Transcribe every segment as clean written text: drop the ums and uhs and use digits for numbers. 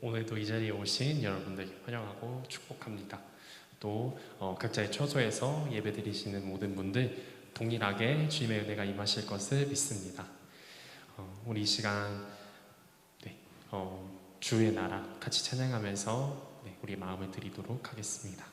오늘도 이 자리에 오신 여러분들 환영하고 축복합니다. 또 각자의 처소에서 예배드리시는 모든 분들 동일하게 주님의 은혜가 임하실 것을 믿습니다. 우리 이 시간 주의 나라 같이 찬양하면서 우리 마음을 드리도록 하겠습니다.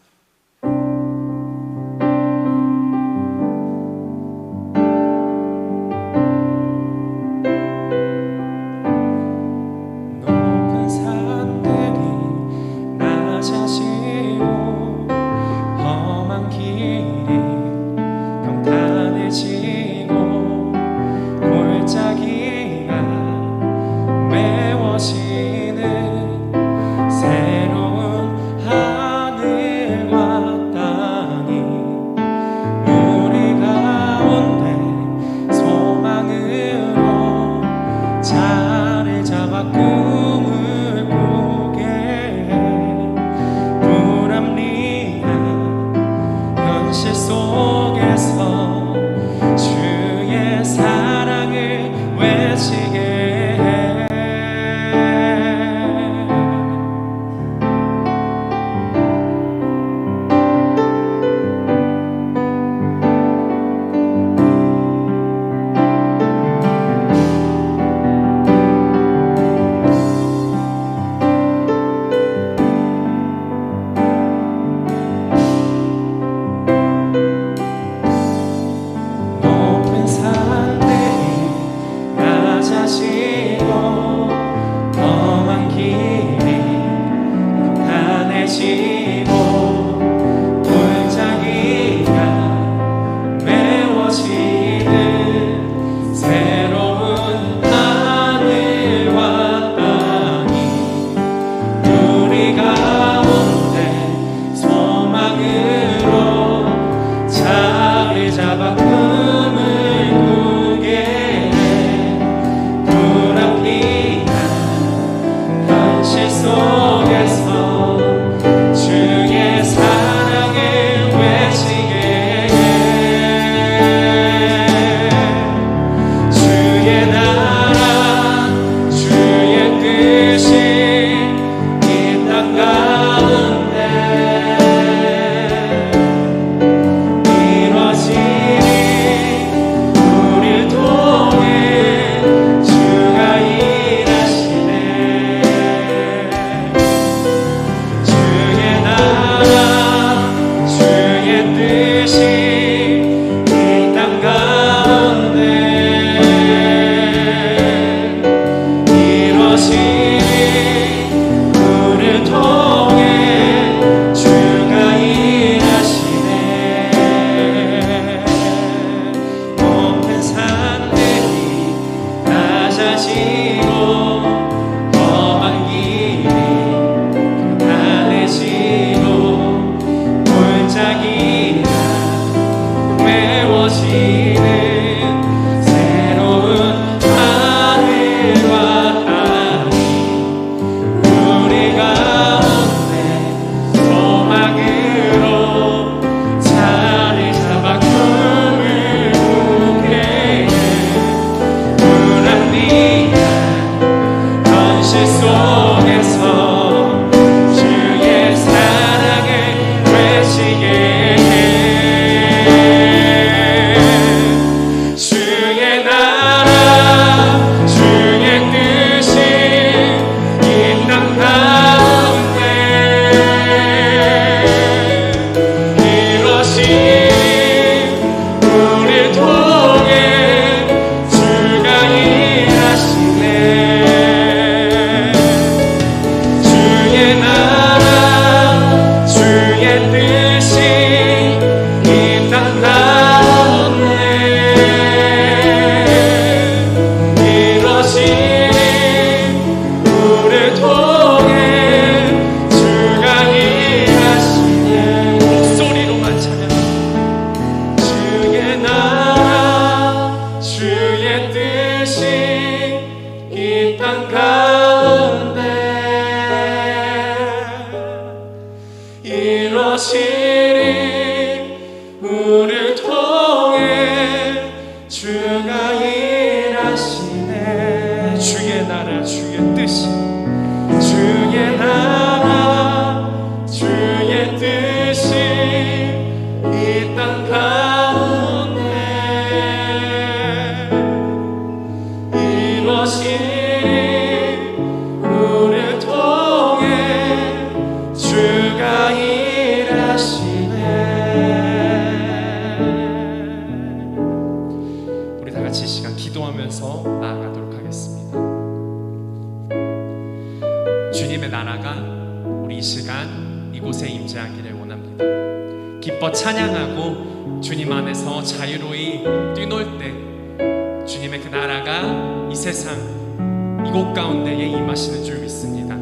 주의 이루어지리. 우리를 통해 주가 일하시네. 우리 다 같이 이 시간 기도하면서 나아가도록 하겠습니다. 주님의 나라가 우리 이 시간 이곳에 임재하기를 원합니다. 기뻐 찬양하고 주님 안에서 자유로이 뛰놀 때 주님의 그 나라가 이 세상 이곳 가운데에 임하시는 줄 믿습니다.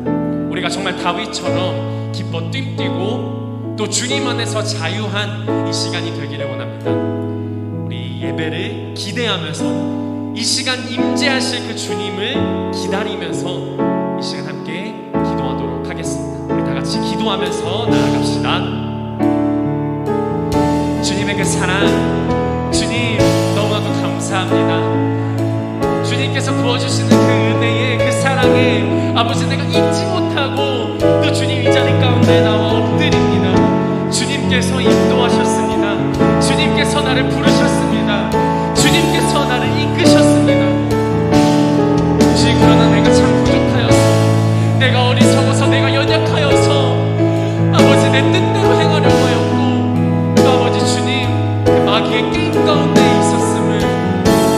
우리가 정말 다윗처럼 기뻐 뛰뛰고 또 주님 안에서 자유한 이 시간이 되기를 원합니다. 우리 예배를 기대하면서 이 시간 임재하실 그 주님을 기다리면서 이 시간 함께 기도하도록 하겠습니다. 우리 다 같이 기도하면서 나아갑시다. 주님의 그 사랑, 주님 너무나도 감사합니다. 주님께서 부어주시는 그 은혜에, 그 사랑에 아버지 내가 잊지 못하고 또 주님 이 자리 가운데 나와 엎드립니다. 주님께서 인도하셨습니다. 주님께서 나를 부르셨습니다. 주님께서 나를 이끄셨습니다. 주님, 그러나 내가 참 부족하여서, 내가 어리석어서, 내가 연약하여서 아버지 내 뜻대로 행하려고 하였고 또 아버지 주님 그 마귀의 게임 가운데 있었음을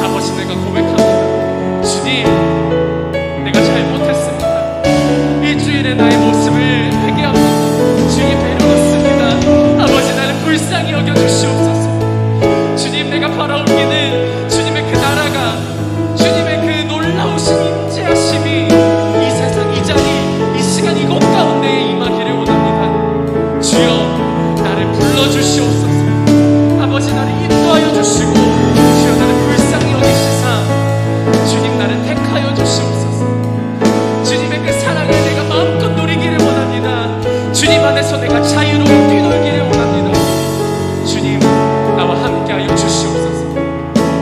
아버지 내가 고백합니다. 주님, 내가 잘못했습니다. 일주일에 나의 모습을 회개합니다. 주님 배려했습니다. 아버지 나를 불쌍히 여겨주시옵소서. 주님, 내가 바라옵기는 주님의 그 나라가, 주님의 그 놀라우신 임재하심이 이 세상 이 자리 이 시간 이곳 가운데에 임하기를 원합니다. 주여 나를 불러주시옵소서. 아버지 나를 인도하여 주시고 주여 나를 불쌍히 여기시사 주님 나를 택하여 주시옵소서. 주님의 그 사랑을 내가 마음껏 누리기를 원합니다. 주님 안에서 내가 자유로이 뛰놀기를 원합니다. 주님 나와 함께하여 주시옵소서.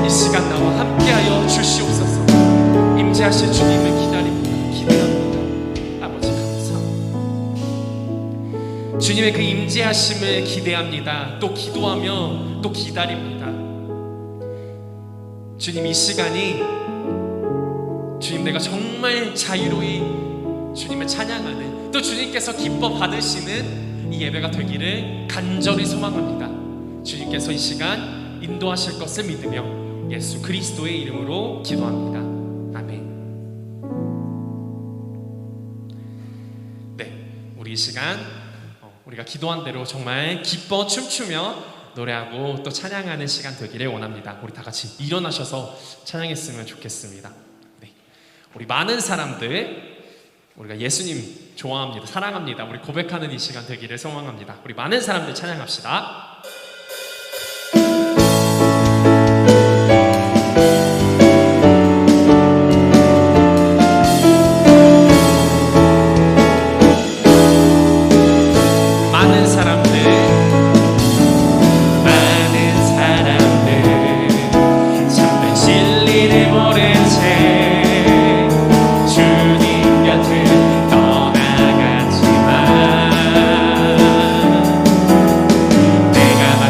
이 시간 나와 함께하여 주시옵소서. 임재하실 주님을 기대합니다. 아버지 감사합니다. 주님의 그 임재하심을 기대합니다. 또 기도하며 또 기다립니다. 주님, 이 시간이 주님 내가 정말 자유로이 주님을 찬양하는, 또 주님께서 기뻐 받으시는 이 예배가 되기를 간절히 소망합니다. 주님께서 이 시간 인도하실 것을 믿으며 예수 그리스도의 이름으로 기도합니다. 아멘. 네, 우리 이 시간 우리가 기도한 대로 정말 기뻐 춤추며 노래하고 또 찬양하는 시간 되기를 원합니다. 우리 다 같이 일어나셔서 찬양했으면 좋겠습니다. 네, 우리 많은 사람들, 우리가 예수님 좋아합니다, 사랑합니다, 우리 고백하는 이 시간 되기를 소망합니다. 우리 많은 사람들 찬양합시다. 내가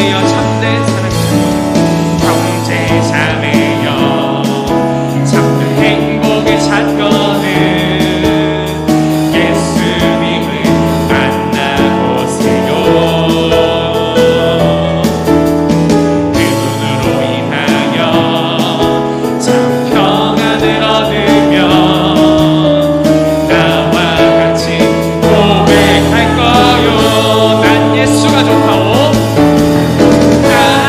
자매여 참된 사랑 형제 자매여 참된 행복을 찾거든 예수님을 만나보세요. 그분으로 인하여 참 평안을 얻으며 나와 같이 고백할 거요. 난 예수가 좋다오. 난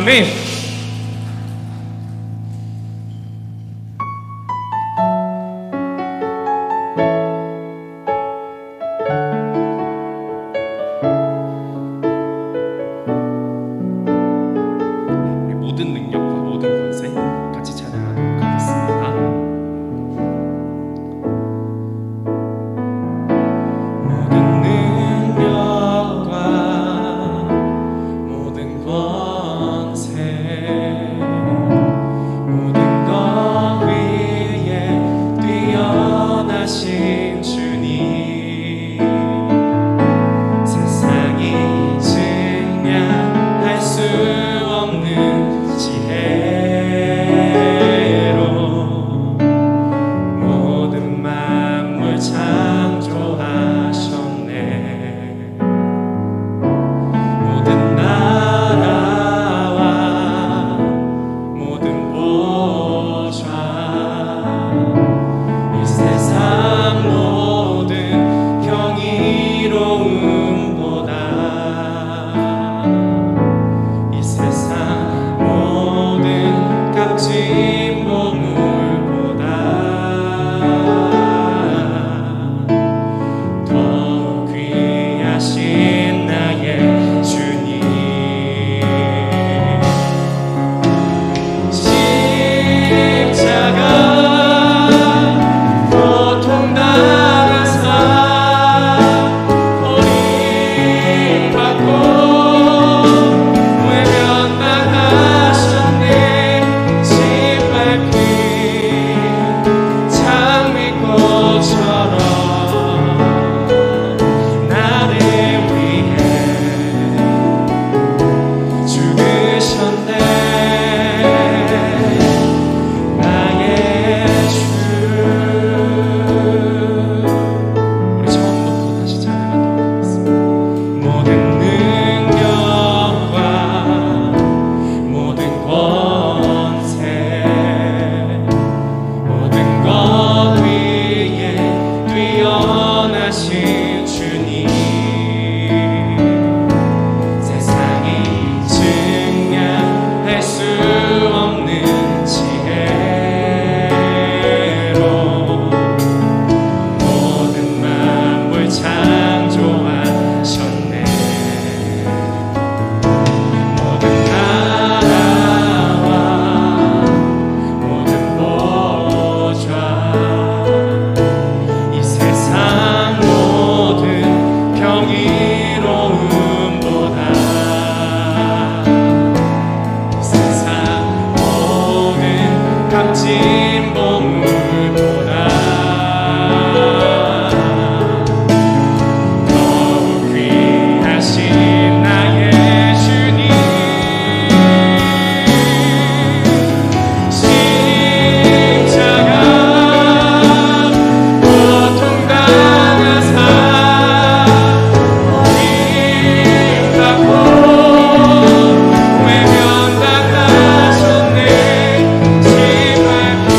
아멘. 우리 모든 능력과 모든 권세 같이 찬양하도록 하겠습니다. 모든 능력과 모든 권세 모든 것 위에 뛰어나신 주님 세상이 증량할 수 없는 지혜로 모든 만물 창조하셨네. 모든 나라와 모든 보좌 이 세상 모든 경이로움보다 이 세상 모든 값진 보물보다 더욱 귀하신 나의 주님 십자가 고통당하사 버림받고 외면당하셨네. 짓밟힌 장미꽃처럼 나를 위해 죽으셨네. 나의 주 우리 처음부터 다시 찬양하도록 하겠습니다. 모든 능력과 모든 권세 모든 것 위에 뛰어나신 주님 세상이 증량할 수 없는 지혜로 모든 만물 창조하셨네. 모든 나라와 모든 보좌 이 세상 모든 경이로움보다 이 세상 모든 값진 보물보다 더욱 귀하신 나의 주님 십자가 고통당하사 버림받고 외면당하셨네. 짓밟힌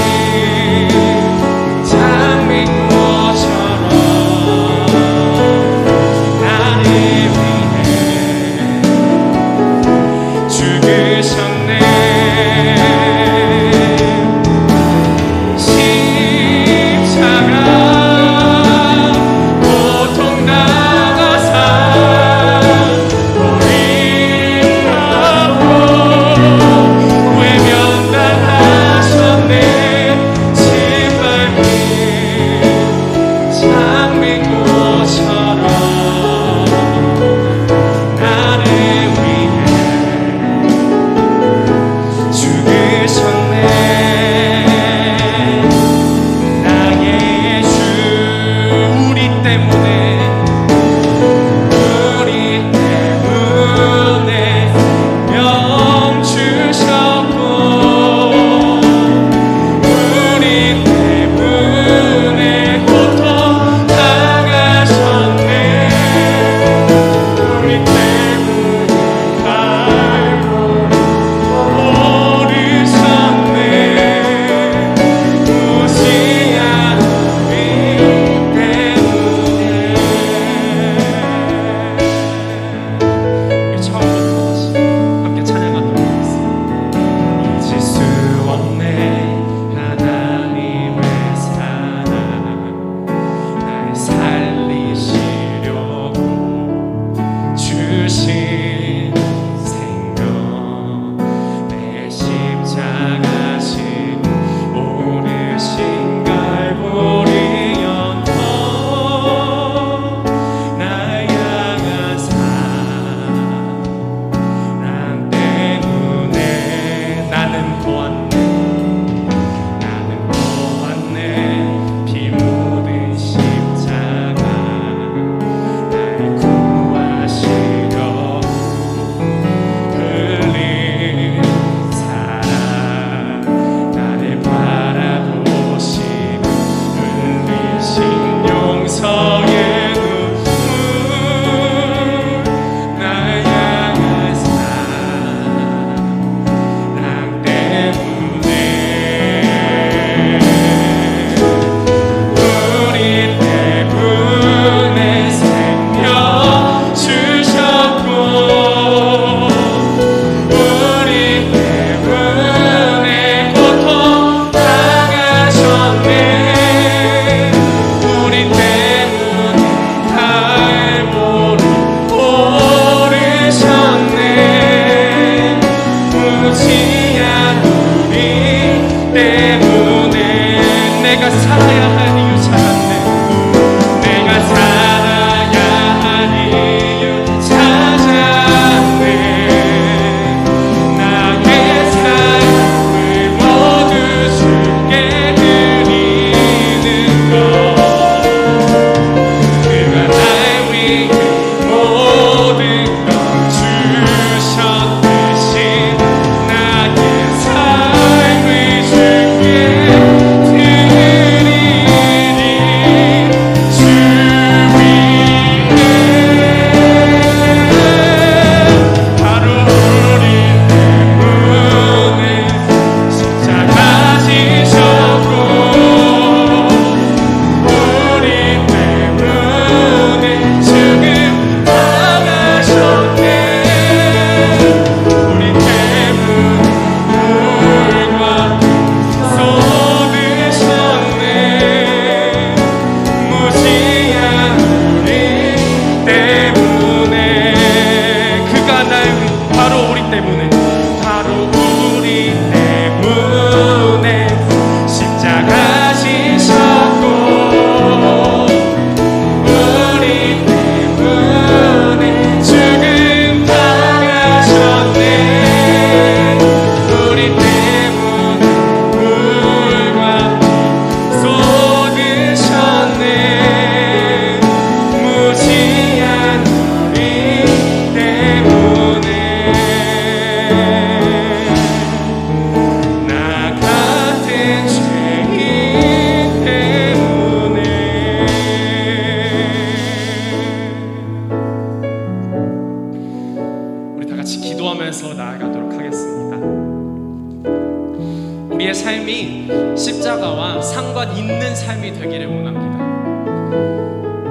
우리의 삶이 십자가와 상관 있는 삶이 되기를 원합니다.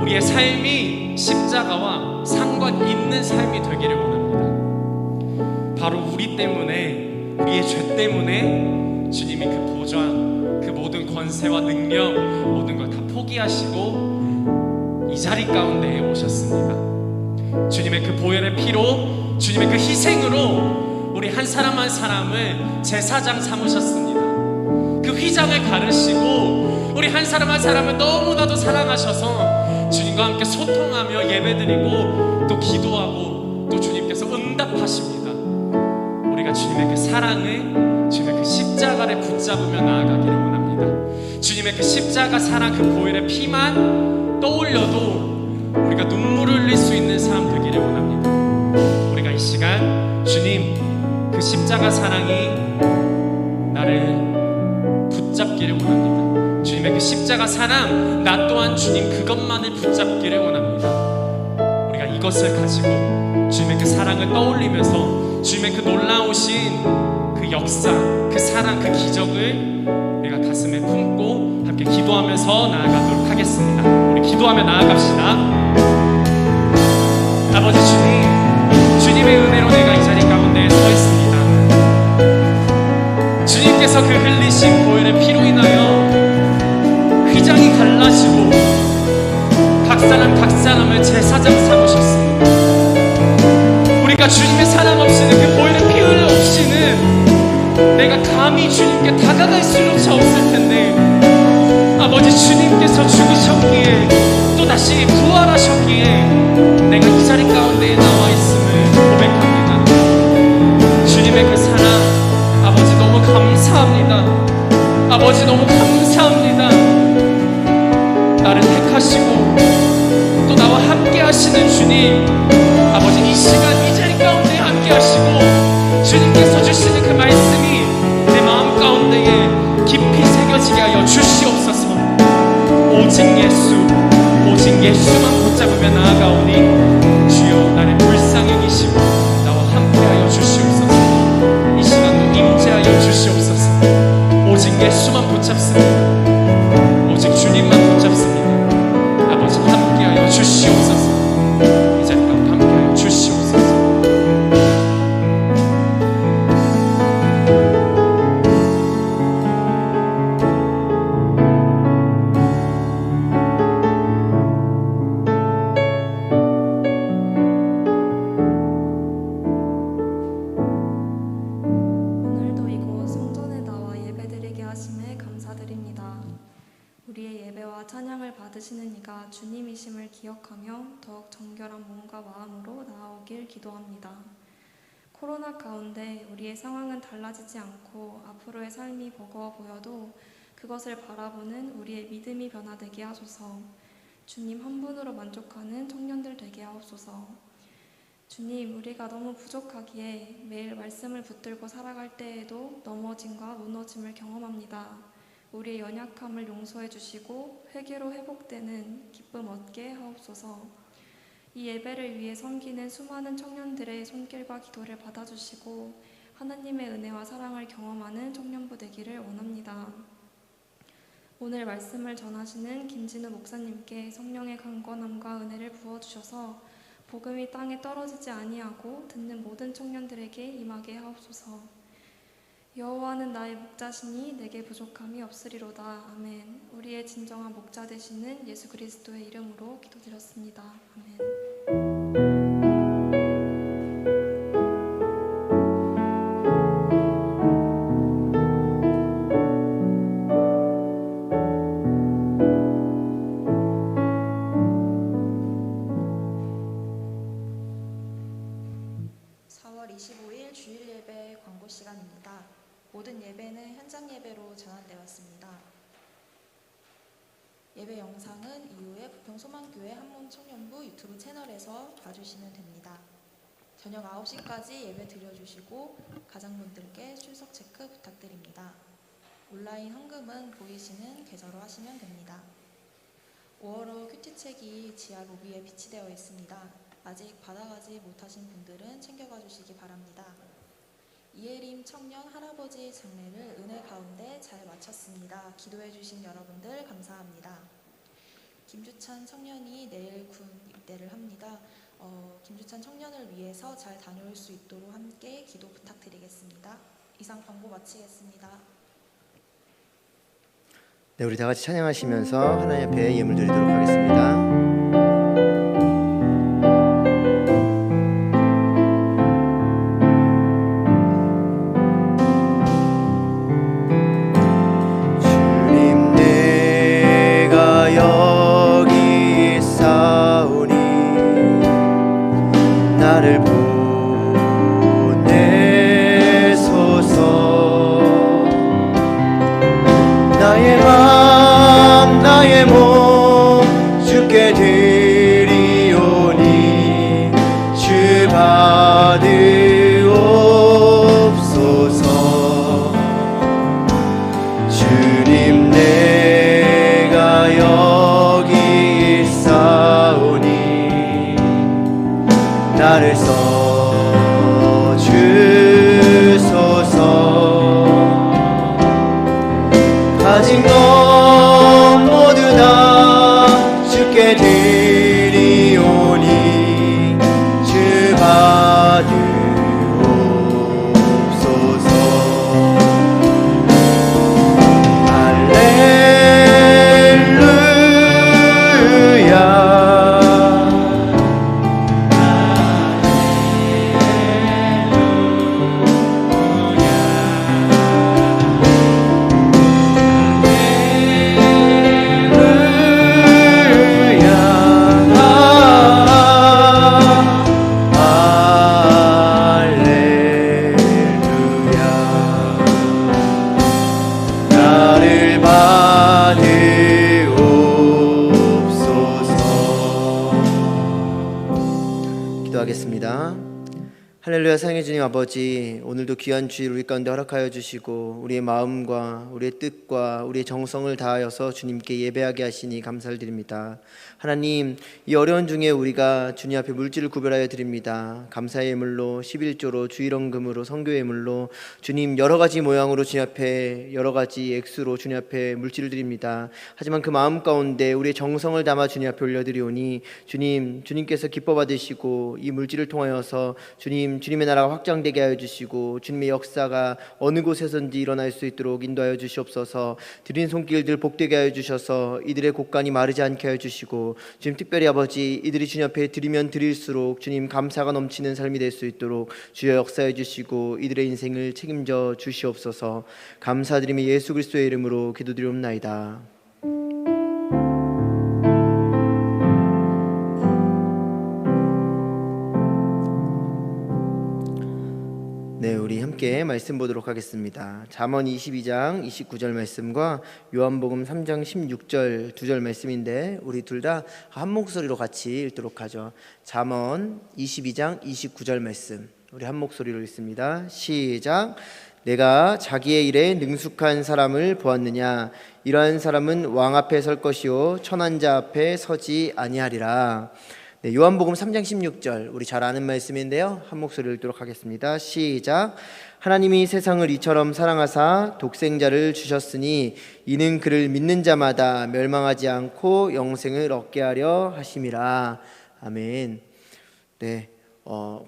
우리의 삶이 십자가와 상관 있는 삶이 되기를 원합니다. 바로 우리 때문에, 우리의 죄 때문에 주님이 그 보좌, 그 모든 권세와 능력, 모든 걸 다 포기하시고 이 자리 가운데에 오셨습니다. 주님의 그 보혈의 피로, 주님의 그 희생으로 우리 한 사람 한 사람을 제사장 삼으셨습니다. 그 휘장을 가르시고 우리 한 사람 한 사람을 너무나도 사랑하셔서 주님과 함께 소통하며 예배드리고 또 기도하고 또 주님께서 응답하십니다. 우리가 주님의 그 사랑을, 주님의 그 십자가를 붙잡으며 나아가기를 원합니다. 주님의 그 십자가 사랑, 그 보혈의 피만 떠올려도 우리가 눈물을 흘릴 수 있는 사람 되기를 원합니다. 우리가 이 시간 주님 그 십자가 사랑이 나를 붙잡기를 원합니다. 주님의 그 십자가 사랑, 나 또한 주님 그것만을 붙잡기를 원합니다. 우리가 이것을 가지고 주님의 그 사랑을 떠올리면서 주님의 그 놀라우신 그 역사, 그 사랑, 그 기적을 우리가 가슴에 품고 함께 기도하면서 나아가도록 하겠습니다. 우리 기도하며 나아갑시다. 아버지 주님, 주님의 은혜로 내가 이 자리 가운데 서 있습니다. 주님께서 그 흘리신 보혈의 피로 인하여 휘장이 갈라지고 각 사람을 제사장 삼으셨습니다. 우리가 주님의 사랑 없이는, 그 보혈의 피 흘려 없이는 내가 감히 주님께 다가갈 수조차 없을 텐데, 아버지 주님께서 죽으셨기에 또다시 부활하셨기에 내가 이 자리 가운데에 나와 있음을 고백합니다. 주님의 그 사랑, 아버지 너무 감사합니다. 아버지 너무 감사합니다. 나를 택하시고 또 나와 함께 하시는 주님, 아버지 이 시간 이 자리 가운데 함께 하시고 주님께서 주시는 그 말씀이 내 마음 가운데에 깊이 새겨지게 하여 주시옵소서. 오직 예수, 오직 예수만 붙잡으며 나아가오니 주여 나를 불쌍히 여기시고 나와 함께하여 주시옵소서. 이 시간도 임재하여 주시옵소서. 오직 예수만 붙잡습니다. 오직 주님만 붙잡습니다. 아버지 함께하여 주시옵소서. 이 자리 가운데 함께하여 주시옵소서. 오늘도 이곳 성전에 나와 예배드리게 하심에 감사드립니다. 우리의 예배와 찬양을 받으시는 이가 주님이심을 기억하며 더욱 정결한 몸과 마음으로 나아오길 기도합니다. 코로나 가운데 우리의 상황은 달라지지 않고 앞으로의 삶이 버거워 보여도 그것을 바라보는 우리의 믿음이 변화되게 하소서. 주님 한 분으로 만족하는 청년들 되게 하옵소서. 주님, 우리가 너무 부족하기에 매일 말씀을 붙들고 살아갈 때에도 넘어짐과 무너짐을 경험합니다. 우리의 연약함을 용서해 주시고 회개로 회복되는 기쁨 얻게 하옵소서. 이 예배를 위해 섬기는 수많은 청년들의 손길과 기도를 받아주시고 하나님의 은혜와 사랑을 경험하는 청년부 되기를 원합니다. 오늘 말씀을 전하시는 김진우 목사님께 성령의 강건함과 은혜를 부어주셔서 복음이 땅에 떨어지지 아니하고 듣는 모든 청년들에게 임하게 하옵소서. 여호와는 나의 목자시니 내게 부족함이 없으리로다. 아멘. 우리의 진정한 목자 되시는 예수 그리스도의 이름으로 기도드렸습니다. 아멘. 25일 주일 예배 광고 시간입니다. 모든 예배는 현장 예배로 전환되었습니다. 예배 영상은 이후에 부평소망교회 한문청년부 유튜브 채널에서 봐주시면 됩니다. 저녁 9시까지 예배 드려주시고 가장분들께 출석 체크 부탁드립니다. 온라인 헌금은 보이시는 계좌로 하시면 됩니다. 5월호 큐티책이 지하 로비에 비치되어 있습니다. 아직 받아가지 못하신 분들은 챙겨가 주시기 바랍니다. 이예림 청년 할아버지 장례를 은혜 가운데 잘 마쳤습니다. 기도해 주신 여러분들 감사합니다. 김주찬 청년이 내일 군 입대를 합니다. 김주찬 청년을 위해서 잘 다녀올 수 있도록 함께 기도 부탁드리겠습니다. 이상 광고 마치겠습니다. 네, 우리 다 같이 찬양하시면서 하나님 앞에 예물 드리도록 하겠습니다. 나를 보내소서. 나의 맘 나의 몸 주께 드리오니 주 받으옵소서. 주님 내가 여기 있사오니 나를 써주소서. 가진 것 모두 다 주께 드리오니 주 받으옵소서. 할렐루야. 기도하겠습니다. 할렐루야. 사랑의 주님 아버지, 오늘도 귀한 주일 우리 가운데 허락하여 주시고 우리의 마음과 우리의 뜻과 우리의 정성을 다하여서 주님께 예배하게 하시니 감사를 드립니다. 하나님, 이 어려운 중에 우리가 주님 앞에 물질을 구별하여 드립니다. 감사의 예물로 11조로 주일원금으로 선교 예물로 주님 여러 가지 모양으로 주님 앞에 여러 가지 액수로 주님 앞에 물질을 드립니다. 하지만 그 마음 가운데 우리의 정성을 담아 주님 앞에 올려드리오니 주님께서 기뻐 받으시고 이 물질을 통하여서 주님의 나라가 확장되게 하여 주시고 주님의 역사가 어느 곳에서든지 일어날 수 있도록 인도하여 주시옵소서. 드린 손길들 복되게 하여 주셔서 이들의 곳간이 마르지 않게 하여 주시고 주님, 특별히 아버지, 이들이 주님 앞에 드리면 드릴수록 주님 감사가 넘치는 삶이 될 수 있도록 주여 역사해 주시고 이들의 인생을 책임져 주시옵소서. 감사드리며 예수 그리스도의 이름으로 기도드리옵나이다. 네, 우리 함께 말씀 보도록 하겠습니다. 잠언 22장 29절 말씀과 요한복음 3장 16절 2절 말씀인데 우리 둘 다 한 목소리로 같이 읽도록 하죠. 잠언 22장 29절 말씀 우리 한 목소리로 읽습니다. 시작. 내가 자기의 일에 능숙한 사람을 보았느냐? 이러한 사람은 왕 앞에 설 것이요 천한 자 앞에 서지 아니하리라. 네, 요한복음 3장 16절 우리 잘 아는 말씀인데요. 한 목소리로 읽도록 하겠습니다. 시작. 하나님이 세상을 이처럼 사랑하사 독생자를 주셨으니 이는 그를 믿는 자마다 멸망하지 않고 영생을 얻게 하려 하심이라. 아멘. 네.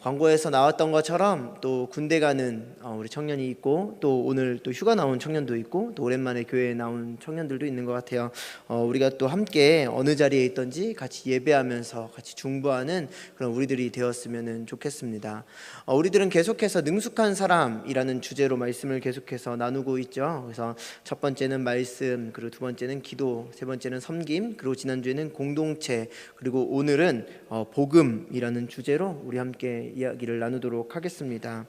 광고에서 나왔던 것처럼 또 군대 가는 우리 청년이 있고 또 오늘 또 휴가 나온 청년도 있고 또 오랜만에 교회에 나온 청년들도 있는 것 같아요. 우리가 또 함께 어느 자리에 있든지 같이 예배하면서 같이 중보하는 그런 우리들이 되었으면 좋겠습니다. 우리들은 계속해서 능숙한 사람이라는 주제로 말씀을 계속해서 나누고 있죠. 그래서 첫 번째는 말씀, 그리고 두 번째는 기도, 세 번째는 섬김, 그리고 지난주에는 공동체, 그리고 오늘은 복음이라는 주제로 우리 함께 이야기를 나누도록 하겠습니다.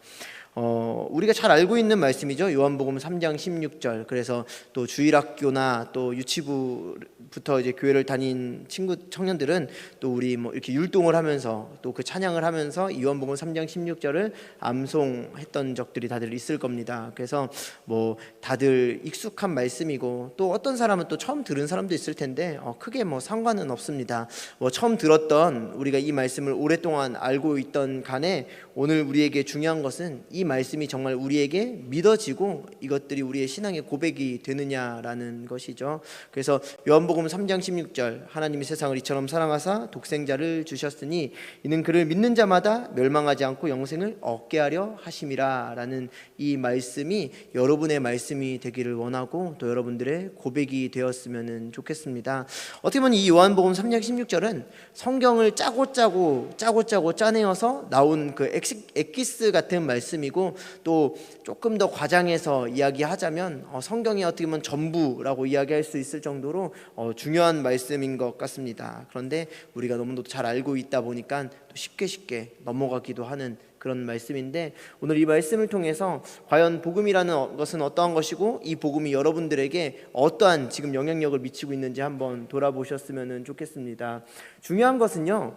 우리가 잘 알고 있는 말씀이죠. 요한복음 3장 16절. 그래서 또 주일학교나 또 유치부부터 이제 교회를 다닌 청년들은 또 우리 뭐 이렇게 율동을 하면서 또 그 찬양을 하면서 요한복음 3장 16절을 암송했던 적들이 다들 있을 겁니다. 그래서 뭐 다들 익숙한 말씀이고 또 어떤 사람은 또 처음 들은 사람도 있을 텐데 크게 뭐 상관은 없습니다. 뭐 처음 들었던 우리가 이 말씀을 오랫동안 알고 있던 간에 오늘 우리에게 중요한 것은 이 말씀이 정말 우리에게 믿어지고 이것들이 우리의 신앙의 고백이 되느냐라는 것이죠. 그래서 요한복음 3장 16절 하나님이 세상을 이처럼 사랑하사 독생자를 주셨으니 이는 그를 믿는 자마다 멸망하지 않고 영생을 얻게 하려 하심이라 라는 이 말씀이 여러분의 말씀이 되기를 원하고 또 여러분들의 고백이 되었으면 좋겠습니다. 어떻게 보면 이 요한복음 3장 16절은 성경을 짜고 짜내어서 나온 그 엑기스 같은 말씀이고 또 조금 더 과장해서 이야기하자면 성경이 어떻게 보면 전부라고 이야기할 수 있을 정도로 중요한 말씀인 것 같습니다. 그런데 우리가 너무도 잘 알고 있다 보니까 또 쉽게 넘어가기도 하는 그런 말씀인데 오늘 이 말씀을 통해서 과연 복음이라는 것은 어떠한 것이고 이 복음이 여러분들에게 어떠한 지금 영향력을 미치고 있는지 한번 돌아보셨으면 좋겠습니다. 중요한 것은요,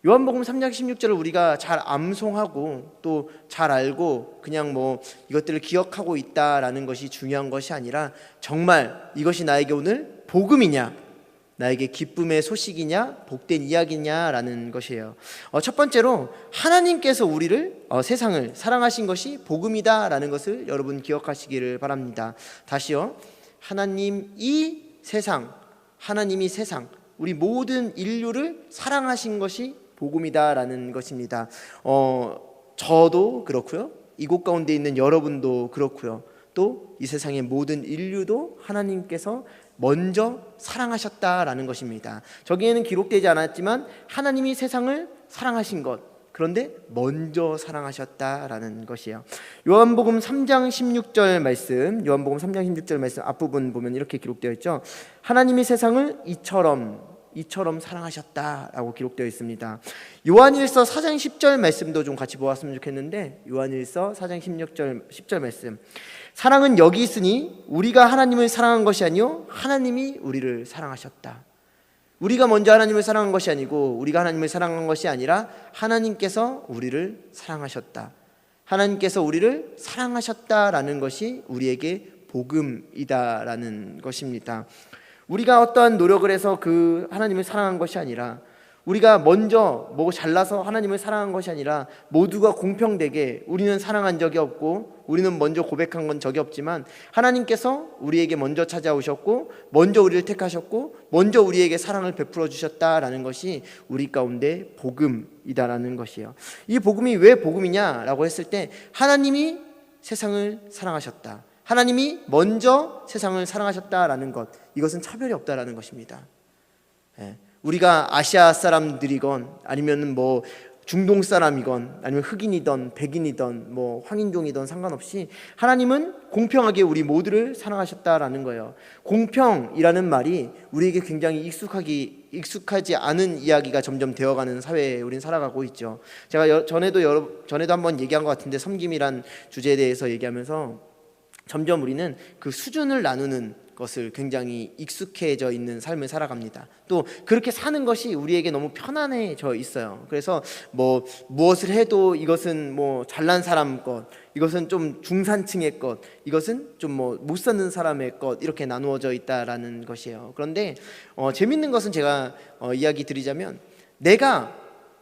요한복음 3장 16절을 우리가 잘 암송하고 또 잘 알고 그냥 뭐 이것들을 기억하고 있다라는 것이 중요한 것이 아니라 정말 이것이 나에게 오늘 복음이냐, 나에게 기쁨의 소식이냐, 복된 이야기냐라는 것이에요. 첫 번째로 하나님께서 우리를 세상을 사랑하신 것이 복음이다라는 것을 여러분 기억하시기를 바랍니다. 다시요, 하나님이 세상, 우리 모든 인류를 사랑하신 것이 복음이다라는 것입니다. 저도 그렇고요, 이곳 가운데 있는 여러분도 그렇고요, 또 이 세상의 모든 인류도 하나님께서 먼저 사랑하셨다라는 것입니다. 저기에는 기록되지 않았지만 하나님이 세상을 사랑하신 것, 그런데 먼저 사랑하셨다라는 것이에요. 요한복음 3장 16절 말씀, 요한복음 3장 16절 말씀 앞부분 보면 이렇게 기록되어 있죠. 하나님이 세상을 이처럼 사랑하셨다라고 기록되어 있습니다. 요한일서 4장 10절 말씀도 좀 같이 보았으면 좋겠는데, 요한일서 4장 10절 말씀, 사랑은 여기 있으니 우리가 하나님을 사랑한 것이 아니요 하나님이 우리를 사랑하셨다. 우리가 먼저 하나님을 사랑한 것이 아니고 우리가 하나님을 사랑한 것이 아니라 하나님께서 우리를 사랑하셨다. 하나님께서 우리를 사랑하셨다라는 것이 우리에게 복음이다라는 것입니다. 우리가 어떠한 노력을 해서 그 하나님을 사랑한 것이 아니라, 우리가 먼저 뭐 잘나서 하나님을 사랑한 것이 아니라 모두가 공평되게 우리는 사랑한 적이 없고 우리는 먼저 고백한 건 적이 없지만 하나님께서 우리에게 먼저 찾아오셨고 먼저 우리를 택하셨고 먼저 우리에게 사랑을 베풀어 주셨다라는 것이 우리 가운데 복음이다라는 것이에요. 이 복음이 왜 복음이냐라고 했을 때, 하나님이 세상을 사랑하셨다, 하나님이 먼저 세상을 사랑하셨다라는 것, 이것은 차별이 없다라는 것입니다. 우리가 아시아 사람들이건 아니면 뭐 중동 사람이건 아니면 흑인이든 백인이든 뭐 황인종이든 상관없이 하나님은 공평하게 우리 모두를 사랑하셨다라는 거예요. 공평이라는 말이 우리에게 굉장히 익숙하지 않은 이야기가 점점 되어가는 사회에 우린 살아가고 있죠. 제가 전에도 한번 얘기한 것 같은데, 섬김이란 주제에 대해서 얘기하면서 점점 우리는 그 수준을 나누는 것을 굉장히 익숙해져 있는 삶을 살아갑니다. 또 그렇게 사는 것이 우리에게 너무 편안해져 있어요. 그래서 뭐 무엇을 해도 이것은 뭐 잘난 사람 것, 이것은 좀 중산층의 것, 이것은 좀 뭐 못 사는 사람의 것, 이렇게 나누어져 있다라는 것이에요. 그런데 재밌는 것은 제가 이야기 드리자면, 내가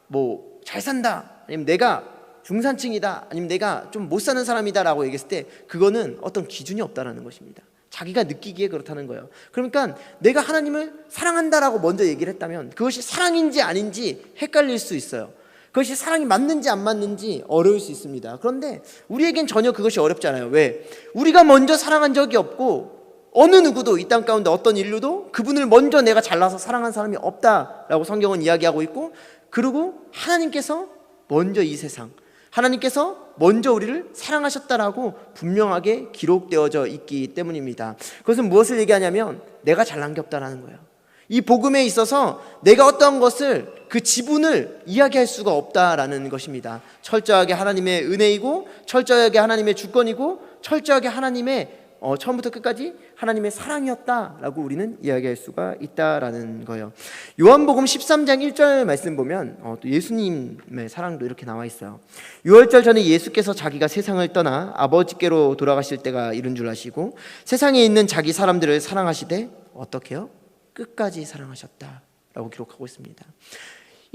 뭐 잘 산다, 아니면 내가 중산층이다, 아니면 내가 좀 못 사는 사람이다라고 얘기했을 때 그거는 어떤 기준이 없다라는 것입니다. 자기가 느끼기에 그렇다는 거예요. 그러니까 내가 하나님을 사랑한다라고 먼저 얘기를 했다면 그것이 사랑인지 아닌지 헷갈릴 수 있어요. 그것이 사랑이 맞는지 안 맞는지 어려울 수 있습니다. 그런데 우리에겐 전혀 그것이 어렵잖아요. 왜? 우리가 먼저 사랑한 적이 없고 어느 누구도 이 땅 가운데 어떤 인류도 그분을 먼저 내가 잘나서 사랑한 사람이 없다라고 성경은 이야기하고 있고, 그리고 하나님께서 먼저 이 세상, 하나님께서 먼저 우리를 사랑하셨다라고 분명하게 기록되어져 있기 때문입니다. 그것은 무엇을 얘기하냐면 내가 잘난 게 없다라는 거예요. 이 복음에 있어서 내가 어떤 것을, 그 지분을 이야기할 수가 없다라는 것입니다. 철저하게 하나님의 은혜이고 철저하게 하나님의 주권이고 철저하게 하나님의 처음부터 끝까지 하나님의 사랑이었다라고 우리는 이야기할 수가 있다라는 거예요. 요한복음 13장 1절 말씀 보면 또 예수님의 사랑도 이렇게 나와 있어요. 6월절 전에 예수께서 자기가 세상을 떠나 아버지께로 돌아가실 때가 이른 줄 아시고 세상에 있는 자기 사람들을 사랑하시되 어떻게요? 끝까지 사랑하셨다라고 기록하고 있습니다.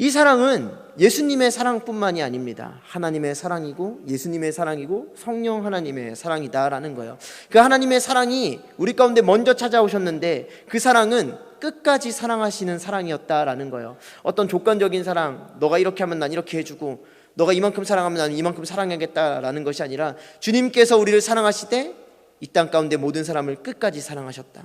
이 사랑은 예수님의 사랑뿐만이 아닙니다. 하나님의 사랑이고 예수님의 사랑이고 성령 하나님의 사랑이다라는 거예요. 그 하나님의 사랑이 우리 가운데 먼저 찾아오셨는데 그 사랑은 끝까지 사랑하시는 사랑이었다라는 거예요. 어떤 조건적인 사랑, 너가 이렇게 하면 난 이렇게 해주고 너가 이만큼 사랑하면 나는 이만큼 사랑하겠다라는 것이 아니라 주님께서 우리를 사랑하시되 이 땅 가운데 모든 사람을 끝까지 사랑하셨다.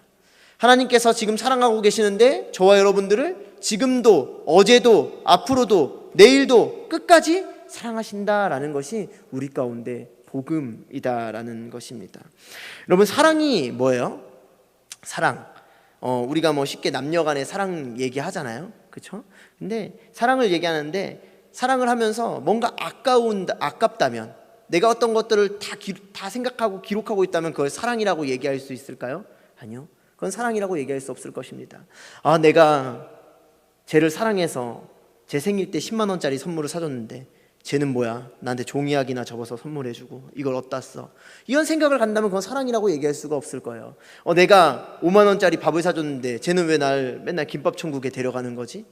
하나님께서 지금 사랑하고 계시는데 저와 여러분들을 지금도 어제도 앞으로도 내일도 끝까지 사랑하신다라는 것이 우리 가운데 복음이다라는 것입니다. 여러분, 사랑이 뭐예요? 사랑. 우리가 뭐 쉽게 남녀 간의 사랑 얘기하잖아요. 그렇죠? 근데 사랑을 얘기하는데 사랑을 하면서 뭔가 아깝다면, 내가 어떤 것들을 다 생각하고 기록하고 있다면 그걸 사랑이라고 얘기할 수 있을까요? 아니요. 그건 사랑이라고 얘기할 수 없을 것입니다. 내가 쟤를 사랑해서 제 생일 때 10만 원짜리 선물을 사줬는데 쟤는 뭐야? 나한테 종이약이나 접어서 선물해주고 이걸 어디다 써? 이런 생각을 간다면 그건 사랑이라고 얘기할 수가 없을 거예요. 내가 5만 원짜리 밥을 사줬는데 쟤는 왜 날 맨날 김밥 천국에 데려가는 거지?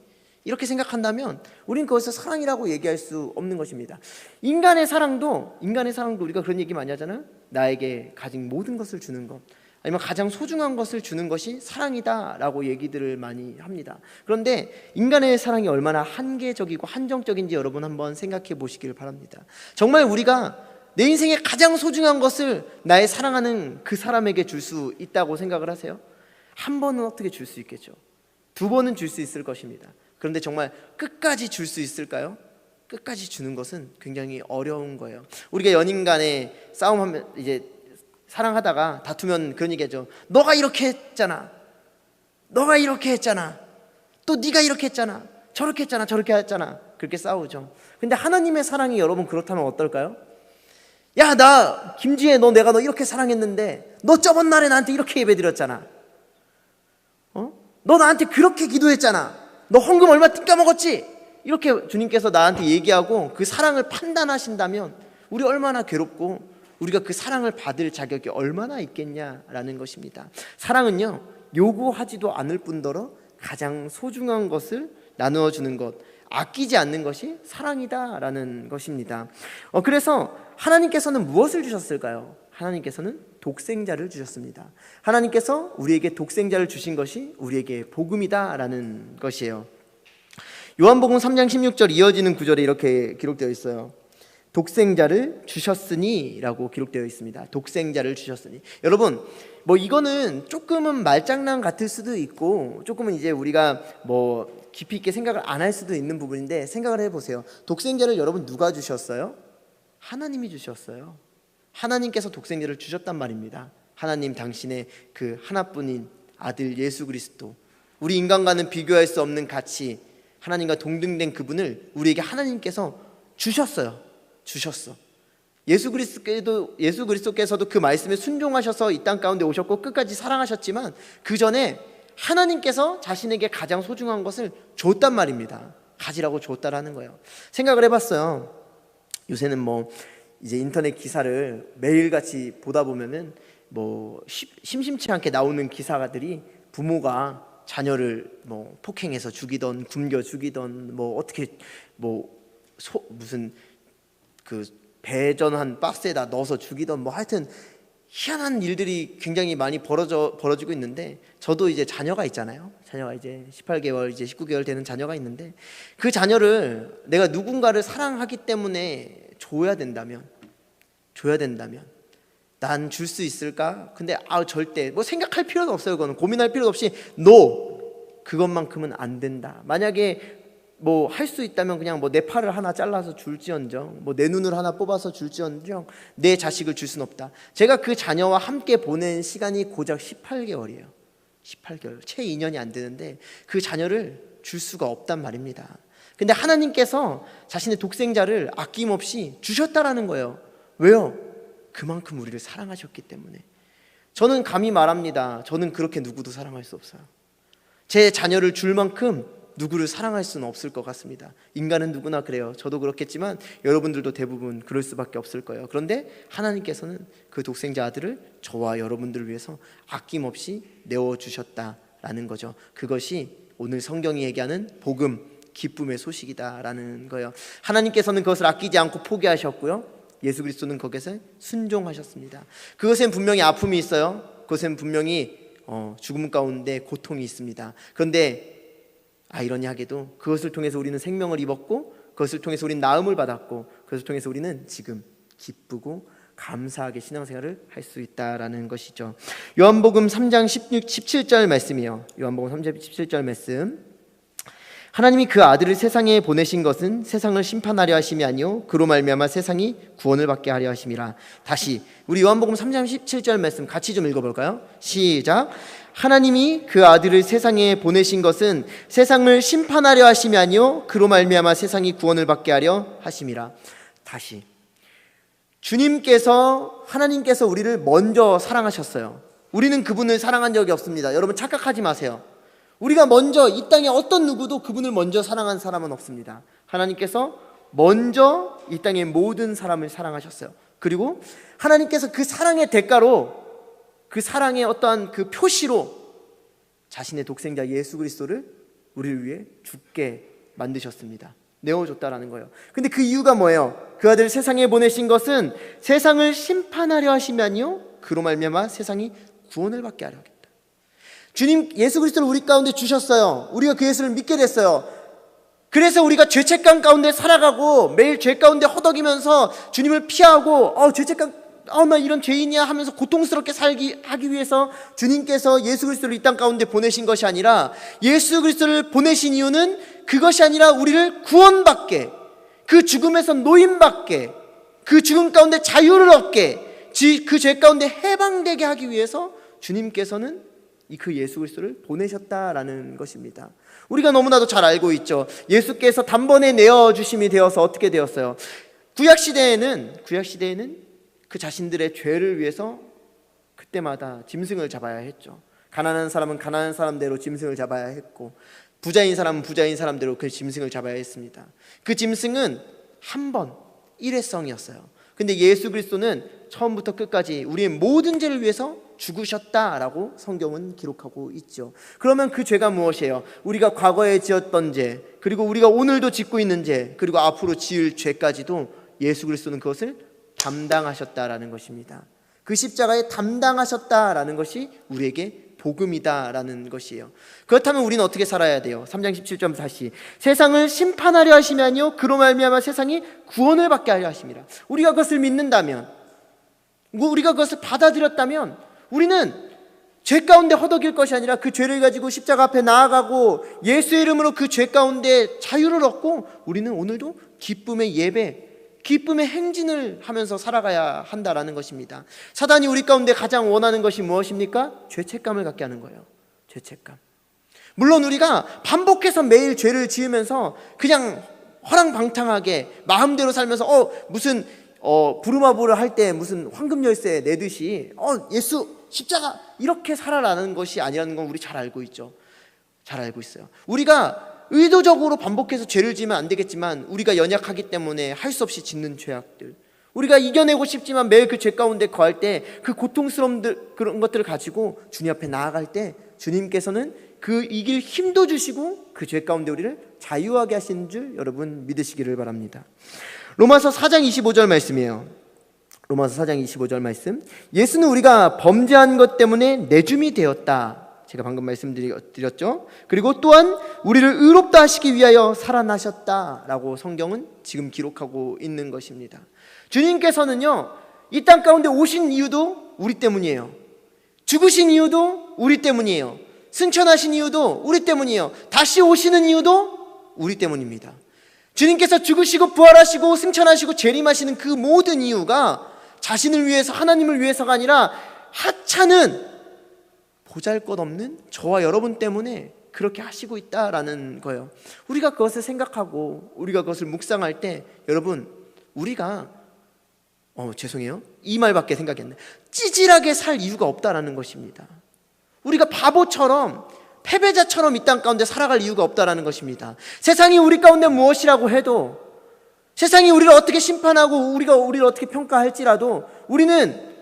이렇게 생각한다면 우리는 그것을 사랑이라고 얘기할 수 없는 것입니다. 인간의 사랑도 우리가 그런 얘기 많이 하잖아요. 나에게 가진 모든 것을 주는 것, 아니면 가장 소중한 것을 주는 것이 사랑이다라고 얘기들을 많이 합니다. 그런데 인간의 사랑이 얼마나 한계적이고 한정적인지 여러분 한번 생각해 보시길 바랍니다. 정말 우리가 내 인생의 가장 소중한 것을 나의 사랑하는 그 사람에게 줄 수 있다고 생각을 하세요? 한 번은 어떻게 줄 수 있겠죠? 두 번은 줄 수 있을 것입니다. 그런데 정말 끝까지 줄 수 있을까요? 끝까지 주는 것은 굉장히 어려운 거예요. 우리가 연인 간에 싸움하면, 이제 사랑하다가 다투면 그런 얘기하죠. 너가 이렇게 했잖아, 너가 이렇게 했잖아, 또 네가 이렇게 했잖아, 저렇게 했잖아, 저렇게 했잖아. 그렇게 싸우죠. 근데 하나님의 사랑이 여러분 그렇다면 어떨까요? 야, 나 김지혜, 내가 너 이렇게 사랑했는데 너 저번 날에 나한테 이렇게 예배드렸잖아. 너 나한테 그렇게 기도했잖아. 너 헌금 얼마 띵까먹었지? 이렇게 주님께서 나한테 얘기하고 그 사랑을 판단하신다면 우리 얼마나 괴롭고 우리가 그 사랑을 받을 자격이 얼마나 있겠냐라는 것입니다. 사랑은요, 요구하지도 않을 뿐더러 가장 소중한 것을 나누어 주는 것, 아끼지 않는 것이 사랑이다라는 것입니다. 그래서 하나님께서는 무엇을 주셨을까요? 하나님께서는 독생자를 주셨습니다. 하나님께서 우리에게 독생자를 주신 것이 우리에게 복음이다라는 것이에요. 요한복음 3장 16절 이어지는 구절에 이렇게 기록되어 있어요. 독생자를 주셨으니 라고 기록되어 있습니다. 독생자를 주셨으니. 여러분, 이거는 조금은 말장난 같을 수도 있고 조금은 이제 우리가 깊이 있게 생각을 안 할 수도 있는 부분인데, 생각을 해보세요. 독생자를 여러분 누가 주셨어요? 하나님이 주셨어요. 하나님께서 독생자를 주셨단 말입니다. 하나님 당신의 그 하나뿐인 아들 예수 그리스도, 우리 인간과는 비교할 수 없는 가치, 하나님과 동등된 그분을 우리에게 하나님께서 주셨어요. 예수 그리스도께서도 그 말씀에 순종하셔서 이 땅 가운데 오셨고 끝까지 사랑하셨지만 그 전에 하나님께서 자신에게 가장 소중한 것을 줬단 말입니다. 가지라고 줬다라는 거예요. 생각을 해봤어요. 요새는 이제 인터넷 기사를 매일같이 보다 보면은 심심치 않게 나오는 기사들이 부모가 자녀를 폭행해서 죽이던, 굶겨 죽이던, 어떻게 무슨 그 배전한 박스에다 넣어서 죽이던, 하여튼 희한한 일들이 굉장히 많이 벌어지고 있는데, 저도 이제 자녀가 있잖아요. 자녀가 이제 18개월, 이제 19개월 되는 자녀가 있는데, 그 자녀를 내가 누군가를 사랑하기 때문에 줘야 된다면 난 줄 수 있을까? 근데 절대 생각할 필요도 없어요. 그거는 고민할 필요도 없이 그것만큼은 안 된다. 만약에 할 수 있다면 그냥 내 팔을 하나 잘라서 줄지언정, 내 눈을 하나 뽑아서 줄지언정 내 자식을 줄 수는 없다. 제가 그 자녀와 함께 보낸 시간이 고작 18개월이에요. 18개월, 채 2년이 안 되는데 그 자녀를 줄 수가 없단 말입니다. 근데 하나님께서 자신의 독생자를 아낌없이 주셨다라는 거예요. 왜요? 그만큼 우리를 사랑하셨기 때문에. 저는 감히 말합니다. 저는 그렇게 누구도 사랑할 수 없어요. 제 자녀를 줄 만큼 누구를 사랑할 수는 없을 것 같습니다. 인간은 누구나 그래요. 저도 그렇겠지만 여러분들도 대부분 그럴 수밖에 없을 거예요. 그런데 하나님께서는 그 독생자 아들을 저와 여러분들을 위해서 아낌없이 내어주셨다라는 거죠. 그것이 오늘 성경이 얘기하는 복음, 기쁨의 소식이다라는 거예요. 하나님께서는 그것을 아끼지 않고 포기하셨고요, 예수 그리스도는 거기서 순종하셨습니다. 그것엔 분명히 아픔이 있어요. 그것엔 분명히 죽음 가운데 고통이 있습니다. 그런데 아이러니하게도 그것을 통해서 우리는 생명을 입었고, 그것을 통해서 우리는 나음을 받았고, 그것을 통해서 우리는 지금 기쁘고 감사하게 신앙생활을 할 수 있다라는 것이죠. 요한복음 3장 17절 말씀이에요. 요한복음 3장 17절 말씀. 하나님이 그 아들을 세상에 보내신 것은 세상을 심판하려 하심이 아니요 그로 말미암아 세상이 구원을 받게 하려 하심이라. 다시 우리 요한복음 3장 17절 말씀 같이 좀 읽어볼까요? 시작. 하나님이 그 아들을 세상에 보내신 것은 세상을 심판하려 하심이 아니요 그로 말미암아 세상이 구원을 받게 하려 하심이라. 다시 주님께서, 하나님께서 우리를 먼저 사랑하셨어요. 우리는 그분을 사랑한 적이 없습니다. 여러분 착각하지 마세요. 우리가 먼저, 이 땅에 어떤 누구도 그분을 먼저 사랑한 사람은 없습니다. 하나님께서 먼저 이 땅의 모든 사람을 사랑하셨어요. 그리고 하나님께서 그 사랑의 대가로, 그 사랑의 어떠한 그 표시로 자신의 독생자 예수 그리스도를 우리를 위해 죽게 만드셨습니다. 내어줬다라는 거예요. 근데 그 이유가 뭐예요? 그 아들을 세상에 보내신 것은 세상을 심판하려 하심이 아니요 그로 말미암아 세상이 구원을 받게 하려 하겠다. 주님 예수 그리스도를 우리 가운데 주셨어요. 우리가 그 예수를 믿게 됐어요. 그래서 우리가 죄책감 가운데 살아가고 매일 죄 가운데 허덕이면서 주님을 피하고 죄책감, 나 이런 죄인이야 하면서 고통스럽게 하기 위해서 주님께서 예수 그리스도를 이 땅 가운데 보내신 것이 아니라, 예수 그리스도를 보내신 이유는 그것이 아니라 우리를 구원받게, 그 죽음에서 노임받게, 그 죽음 가운데 자유를 얻게, 그 죄 가운데 해방되게 하기 위해서 주님께서는 그 예수 그리스도를 보내셨다라는 것입니다. 우리가 너무나도 잘 알고 있죠. 예수께서 단번에 내어주심이 되어서 어떻게 되었어요? 구약시대에는 그 자신들의 죄를 위해서 그때마다 짐승을 잡아야 했죠. 가난한 사람은 가난한 사람대로 짐승을 잡아야 했고, 부자인 사람은 부자인 사람대로 그 짐승을 잡아야 했습니다. 그 짐승은 한 번, 일회성이었어요. 근데 예수 그리스도는 처음부터 끝까지 우리의 모든 죄를 위해서 죽으셨다라고 성경은 기록하고 있죠. 그러면 그 죄가 무엇이에요? 우리가 과거에 지었던 죄, 그리고 우리가 오늘도 짓고 있는 죄, 그리고 앞으로 지을 죄까지도 예수 그리스도는 그것을 담당하셨다라는 것입니다. 그 십자가에 담당하셨다라는 것이 우리에게 복음이다라는 것이에요. 그렇다면 우리는 어떻게 살아야 돼요? 3장 17절 다시. 세상을 심판하려 하심이 아니요 그로 말미암아 세상이 구원을 받게 하려 하심이라. 우리가 그것을 믿는다면, 우리가 그것을 받아들였다면, 우리는 죄 가운데 허덕일 것이 아니라 그 죄를 가지고 십자가 앞에 나아가고 예수의 이름으로 그 죄 가운데 자유를 얻고, 우리는 오늘도 기쁨의 예배, 기쁨의 행진을 하면서 살아가야 한다라는 것입니다. 사단이 우리 가운데 가장 원하는 것이 무엇입니까? 죄책감을 갖게 하는 거예요. 죄책감. 물론 우리가 반복해서 매일 죄를 지으면서 그냥 허랑방탕하게 마음대로 살면서 무슨 부르마보를 할 때 무슨 황금 열쇠 내듯이 예수 십자가 이렇게 살아라는 것이 아니라는 건 우리 잘 알고 있죠. 잘 알고 있어요. 우리가 의도적으로 반복해서 죄를 지으면 안 되겠지만, 우리가 연약하기 때문에 할 수 없이 짓는 죄악들, 우리가 이겨내고 싶지만 매일 그 죄 가운데 거할 때 그 고통스러운 그런 것들을 가지고 주님 앞에 나아갈 때 주님께서는 그 이길 힘도 주시고 그 죄 가운데 우리를 자유하게 하시는 줄 여러분 믿으시기를 바랍니다. 로마서 4장 25절 말씀이에요. 로마서 4장 25절 말씀. 예수는 우리가 범죄한 것 때문에 내줌이 되었다. 제가 방금 말씀드렸죠. 그리고 또한 우리를 의롭다 하시기 위하여 살아나셨다라고 성경은 지금 기록하고 있는 것입니다. 주님께서는요, 이 땅 가운데 오신 이유도 우리 때문이에요. 죽으신 이유도 우리 때문이에요. 승천하신 이유도 우리 때문이에요. 다시 오시는 이유도 우리 때문입니다. 주님께서 죽으시고 부활하시고 승천하시고 재림하시는 그 모든 이유가 자신을 위해서, 하나님을 위해서가 아니라 하찮은 보잘것없는 저와 여러분 때문에 그렇게 하시고 있다라는 거예요. 우리가 그것을 생각하고 우리가 그것을 묵상할 때, 여러분, 우리가 죄송해요, 이 말밖에 생각이 안 나요. 찌질하게 살 이유가 없다라는 것입니다. 우리가 바보처럼, 패배자처럼 이 땅 가운데 살아갈 이유가 없다라는 것입니다. 세상이 우리 가운데 무엇이라고 해도, 세상이 우리를 어떻게 심판하고 우리를 어떻게 평가할지라도, 우리는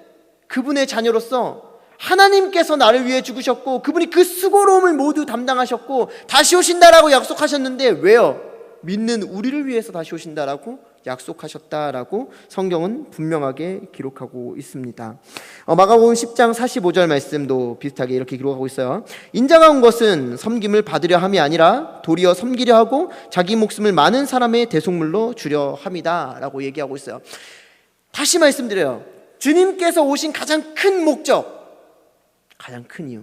그분의 자녀로서 하나님께서 나를 위해 죽으셨고 그분이 그 수고로움을 모두 담당하셨고 다시 오신다라고 약속하셨는데 왜요? 믿는 우리를 위해서 다시 오신다라고 약속하셨다라고 성경은 분명하게 기록하고 있습니다. 마가복음 10장 45절 말씀도 비슷하게 이렇게 기록하고 있어요. 인자가 온 것은 섬김을 받으려 함이 아니라 도리어 섬기려 하고 자기 목숨을 많은 사람의 대속물로 주려 함이다 라고 얘기하고 있어요. 다시 말씀드려요. 주님께서 오신 가장 큰 목적, 가장 큰 이유,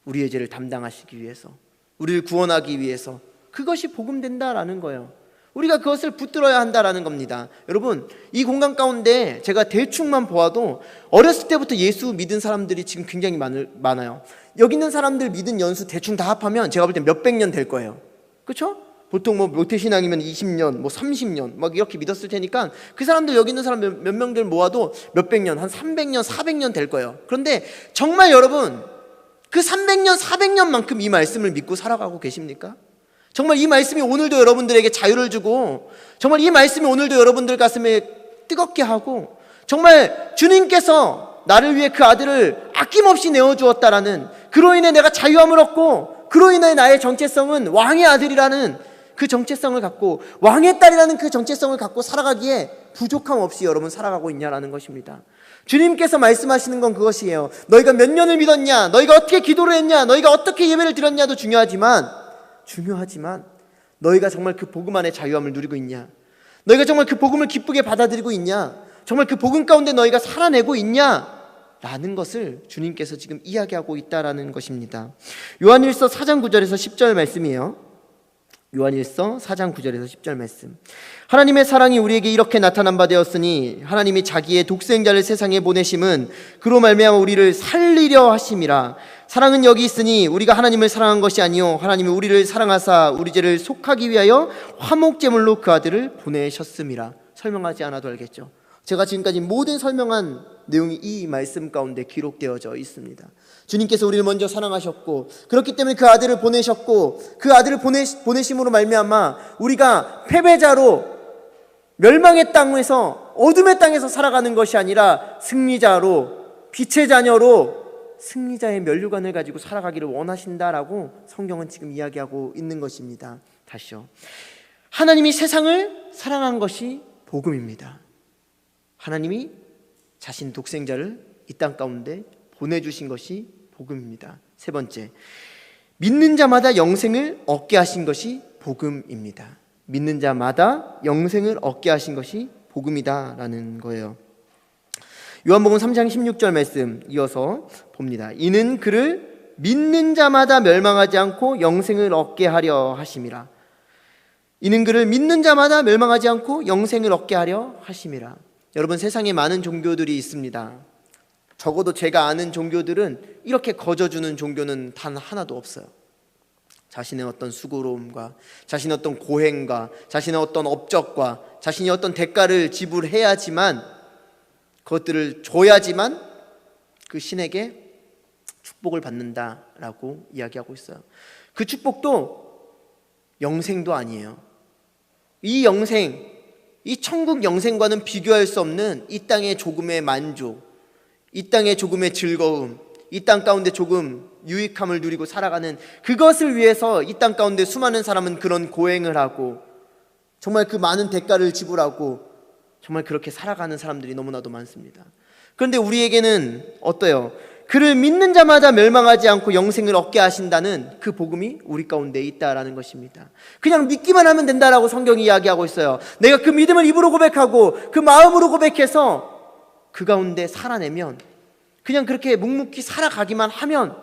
우리의 죄를 담당하시기 위해서, 우리를 구원하기 위해서, 그것이 복음된다라는 거예요. 우리가 그것을 붙들어야 한다라는 겁니다. 여러분, 이 공간 가운데 제가 대충만 보아도 어렸을 때부터 예수 믿은 사람들이 지금 굉장히 많아요. 여기 있는 사람들 믿은 연수 대충 다 합하면 제가 볼 때 몇백 년 될 거예요. 그렇죠? 보통 뭐 모태신앙이면 20년, 뭐 30년 막 이렇게 믿었을 테니까 그 사람들, 여기 있는 사람 몇 명들 모아도 몇백 년, 한 300년, 400년 될 거예요. 그런데 정말 여러분, 그 300년, 400년만큼 이 말씀을 믿고 살아가고 계십니까? 정말 이 말씀이 오늘도 여러분들에게 자유를 주고, 정말 이 말씀이 오늘도 여러분들 가슴에 뜨겁게 하고, 정말 주님께서 나를 위해 그 아들을 아낌없이 내어주었다라는, 그로 인해 내가 자유함을 얻고, 그로 인해 나의 정체성은 왕의 아들이라는 그 정체성을 갖고, 왕의 딸이라는 그 정체성을 갖고 살아가기에 부족함 없이 여러분 살아가고 있냐라는 것입니다. 주님께서 말씀하시는 건 그것이에요. 너희가 몇 년을 믿었냐, 너희가 어떻게 기도를 했냐, 너희가 어떻게 예배를 드렸냐도 중요하지만 너희가 정말 그 복음 안에 자유함을 누리고 있냐, 너희가 정말 그 복음을 기쁘게 받아들이고 있냐, 정말 그 복음 가운데 너희가 살아내고 있냐 라는 것을 주님께서 지금 이야기하고 있다라는 것입니다. 요한일서 4장 9절에서 10절 말씀이에요. 요한일서 4장 9절에서 10절 말씀. 하나님의 사랑이 우리에게 이렇게 나타난 바 되었으니 하나님이 자기의 독생자를 세상에 보내심은 그로 말미암아 우리를 살리려 하심이라. 사랑은 여기 있으니 우리가 하나님을 사랑한 것이 아니요 하나님이 우리를 사랑하사 우리 죄를 속하기 위하여 화목제물로 그 아들을 보내셨음이라. 설명하지 않아도 알겠죠. 제가 지금까지 모든 설명한 내용이 이 말씀 가운데 기록되어져 있습니다. 주님께서 우리를 먼저 사랑하셨고, 그렇기 때문에 그 아들을 보내셨고, 그 아들을 보내심으로 말미암아 우리가 패배자로 멸망의 땅에서, 어둠의 땅에서 살아가는 것이 아니라 승리자로, 빛의 자녀로 승리자의 면류관을 가지고 살아가기를 원하신다라고 성경은 지금 이야기하고 있는 것입니다. 다시요. 하나님이 세상을 사랑한 것이 복음입니다. 하나님이 자신 독생자를 이 땅 가운데 보내주신 것이 복음입니다. 세 번째, 믿는 자마다 영생을 얻게 하신 것이 복음입니다. 믿는 자마다 영생을 얻게 하신 것이 복음이다라는 거예요. 요한복음 3장 16절 말씀 이어서 봅니다. 이는 그를 믿는 자마다 멸망하지 않고 영생을 얻게 하려 하심이라. 이는 그를 믿는 자마다 멸망하지 않고 영생을 얻게 하려 하심이라. 여러분, 세상에 많은 종교들이 있습니다. 적어도 제가 아는 종교들은 이렇게 거저주는 종교는 단 하나도 없어요. 자신의 어떤 수고로움과 자신의 어떤 고행과 자신의 어떤 업적과 자신이 어떤 대가를 지불해야지만, 그것들을 줘야지만 그 신에게 축복을 받는다라고 이야기하고 있어요. 그 축복도 영생도 아니에요. 이 영생, 이 천국 영생과는 비교할 수 없는 이 땅의 조금의 만족, 이 땅의 조금의 즐거움, 이 땅 가운데 조금 유익함을 누리고 살아가는 그것을 위해서 이 땅 가운데 수많은 사람은 그런 고행을 하고 정말 그 많은 대가를 지불하고 정말 그렇게 살아가는 사람들이 너무나도 많습니다. 그런데 우리에게는 어때요? 그를 믿는 자마다 멸망하지 않고 영생을 얻게 하신다는 그 복음이 우리 가운데 있다라는 것입니다. 그냥 믿기만 하면 된다라고 성경이 이야기하고 있어요. 내가 그 믿음을 입으로 고백하고 그 마음으로 고백해서 그 가운데 살아내면, 그냥 그렇게 묵묵히 살아가기만 하면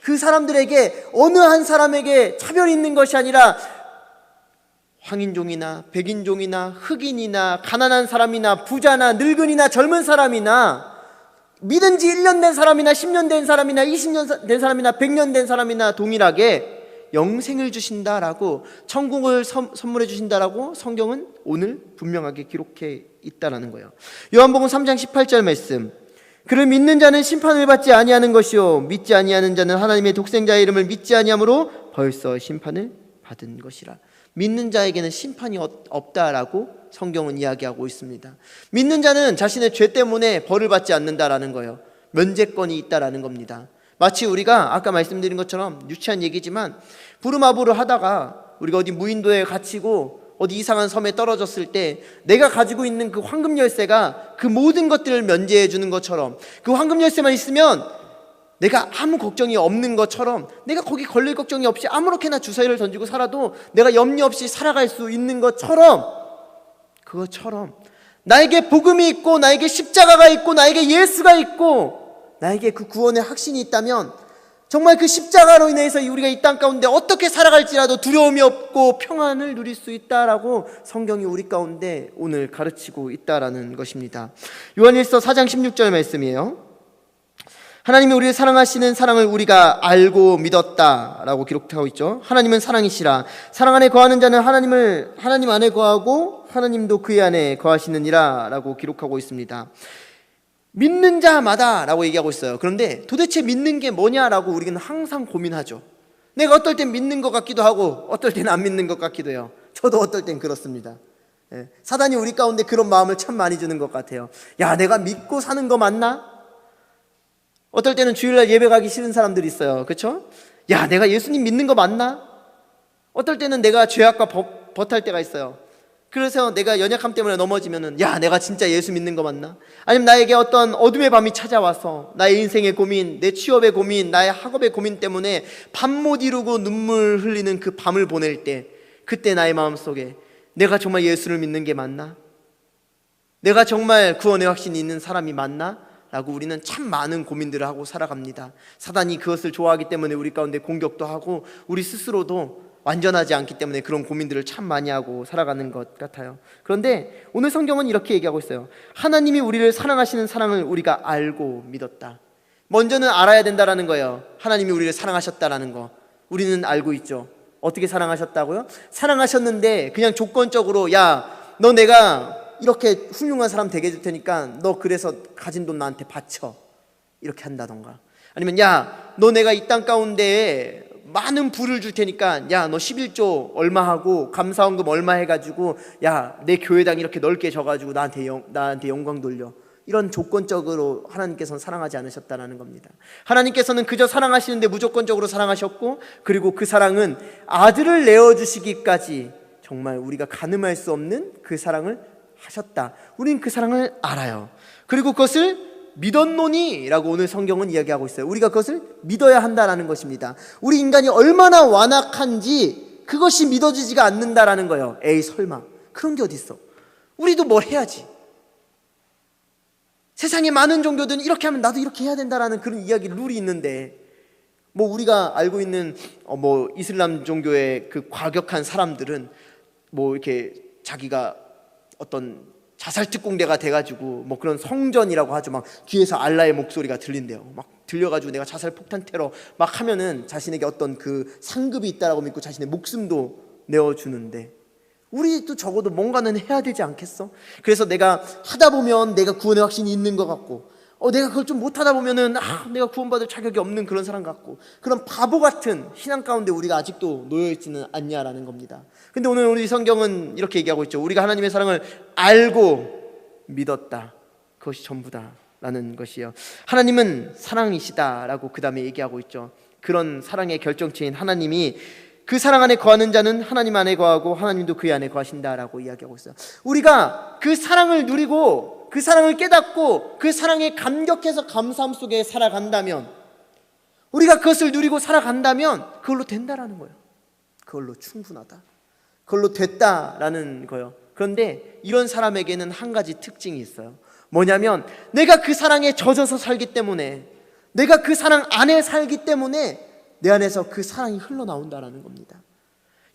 그 사람들에게 어느 한 사람에게 차별이 있는 것이 아니라 황인종이나 백인종이나 흑인이나 가난한 사람이나 부자나 늙은이나 젊은 사람이나 믿은 지 1년 된 사람이나 10년 된 사람이나 20년 된 사람이나 100년 된 사람이나 동일하게 영생을 주신다라고, 천국을 선물해 주신다라고 성경은 오늘 분명하게 기록해 있다라는 거예요. 요한복음 3장 18절 말씀. 그를 믿는 자는 심판을 받지 아니하는 것이요 믿지 아니하는 자는 하나님의 독생자의 이름을 믿지 아니함으로 벌써 심판을 받은 것이라. 믿는 자에게는 심판이 없다라고 성경은 이야기하고 있습니다. 믿는 자는 자신의 죄 때문에 벌을 받지 않는다라는 거예요. 면제권이 있다라는 겁니다. 마치 우리가 아까 말씀드린 것처럼 유치한 얘기지만 부루마블을 하다가 우리가 어디 무인도에 갇히고 어디 이상한 섬에 떨어졌을 때 내가 가지고 있는 그 황금 열쇠가 그 모든 것들을 면제해 주는 것처럼, 그 황금 열쇠만 있으면 내가 아무 걱정이 없는 것처럼, 내가 거기 걸릴 걱정이 없이 아무렇게나 주사위를 던지고 살아도 내가 염려 없이 살아갈 수 있는 것처럼, 그것처럼 나에게 복음이 있고 나에게 십자가가 있고 나에게 예수가 있고 나에게 그 구원의 확신이 있다면 정말 그 십자가로 인해서 우리가 이 땅 가운데 어떻게 살아갈지라도 두려움이 없고 평안을 누릴 수 있다라고 성경이 우리 가운데 오늘 가르치고 있다라는 것입니다. 요한일서 4장 16절 말씀이에요. 하나님이 우리를 사랑하시는 사랑을 우리가 알고 믿었다라고 기록하고 있죠. 하나님은 사랑이시라. 사랑 안에 거하는 자는 하나님 안에 거하고 하나님도 그의 안에 거하시느니라 라고 기록하고 있습니다. 믿는 자마다 라고 얘기하고 있어요. 그런데 도대체 믿는 게 뭐냐라고 우리는 항상 고민하죠. 내가 어떨 땐 믿는 것 같기도 하고 어떨 땐 안 믿는 것 같기도 해요. 저도 어떨 땐 그렇습니다. 사단이 우리 가운데 그런 마음을 참 많이 주는 것 같아요. 야, 내가 믿고 사는 거 맞나? 어떨 때는 주일날 예배 가기 싫은 사람들이 있어요. 그렇죠? 야, 내가 예수님 믿는 거 맞나? 어떨 때는 내가 죄악과 버탈 때가 있어요. 그래서 내가 연약함 때문에 넘어지면은 야, 내가 진짜 예수 믿는 거 맞나? 아니면 나에게 어떤 어둠의 밤이 찾아와서 나의 인생의 고민, 내 취업의 고민, 나의 학업의 고민 때문에 밤 못 이루고 눈물 흘리는 그 밤을 보낼 때, 그때 나의 마음속에 내가 정말 예수를 믿는 게 맞나? 내가 정말 구원의 확신이 있는 사람이 맞나? 라고 우리는 참 많은 고민들을 하고 살아갑니다. 사단이 그것을 좋아하기 때문에 우리 가운데 공격도 하고 우리 스스로도 완전하지 않기 때문에 그런 고민들을 참 많이 하고 살아가는 것 같아요. 그런데 오늘 성경은 이렇게 얘기하고 있어요. 하나님이 우리를 사랑하시는 사랑을 우리가 알고 믿었다. 먼저는 알아야 된다라는 거예요. 하나님이 우리를 사랑하셨다라는 거 우리는 알고 있죠. 어떻게 사랑하셨다고요? 사랑하셨는데 그냥 조건적으로 야, 너 내가 이렇게 훌륭한 사람 되게 해줄 테니까 너 그래서 가진 돈 나한테 바쳐, 이렇게 한다던가, 아니면 야, 너 내가 이 땅 가운데에 많은 부를 줄 테니까 야, 너 11조 얼마 하고 감사원금 얼마 해가지고 야, 내 교회당 이렇게 넓게 져가지고 나한테 영광 돌려. 이런 조건적으로 하나님께서는 사랑하지 않으셨다는 겁니다. 하나님께서는 그저 사랑하시는데 무조건적으로 사랑하셨고, 그리고 그 사랑은 아들을 내어주시기까지 정말 우리가 가늠할 수 없는 그 사랑을 하셨다. 우린 그 사랑을 알아요. 그리고 그것을 믿었노니 라고 오늘 성경은 이야기하고 있어요. 우리가 그것을 믿어야 한다는 것입니다. 우리 인간이 얼마나 완악한지 그것이 믿어지지가 않는다라는 거예요. 에이, 설마 그런 게 어딨어. 우리도 뭘 해야지. 세상에 많은 종교들은 이렇게 하면 나도 이렇게 해야 된다라는 그런 이야기, 룰이 있는데, 뭐 우리가 알고 있는 뭐 이슬람 종교의 그 과격한 사람들은 뭐 이렇게 자기가 어떤 자살 특공대가 돼가지고 뭐 그런 성전이라고 하죠. 막 뒤에서 알라의 목소리가 들린대요. 막 들려가지고 내가 자살 폭탄 테러 막 하면은 자신에게 어떤 그 상급이 있다라고 믿고 자신의 목숨도 내어주는데, 우리도 적어도 뭔가는 해야 되지 않겠어? 그래서 내가 하다 보면 내가 구원의 확신이 있는 것 같고, 내가 그걸 좀 못하다 보면은 내가 구원받을 자격이 없는 그런 사람 같고, 그런 바보 같은 신앙 가운데 우리가 아직도 놓여있지는 않냐라는 겁니다. 근데 오늘 우리 성경은 이렇게 얘기하고 있죠. 우리가 하나님의 사랑을 알고 믿었다. 그것이 전부다라는 것이요. 하나님은 사랑이시다라고 그 다음에 얘기하고 있죠. 그런 사랑의 결정체인 하나님이 그 사랑 안에 거하는 자는 하나님 안에 거하고 하나님도 그의 안에 거하신다라고 이야기하고 있어요. 우리가 그 사랑을 누리고 그 사랑을 깨닫고 그 사랑에 감격해서 감사함 속에 살아간다면, 우리가 그것을 누리고 살아간다면 그걸로 된다라는 거예요. 그걸로 충분하다, 그걸로 됐다라는 거예요. 그런데 이런 사람에게는 한 가지 특징이 있어요. 뭐냐면 내가 그 사랑에 젖어서 살기 때문에, 내가 그 사랑 안에 살기 때문에 내 안에서 그 사랑이 흘러나온다라는 겁니다.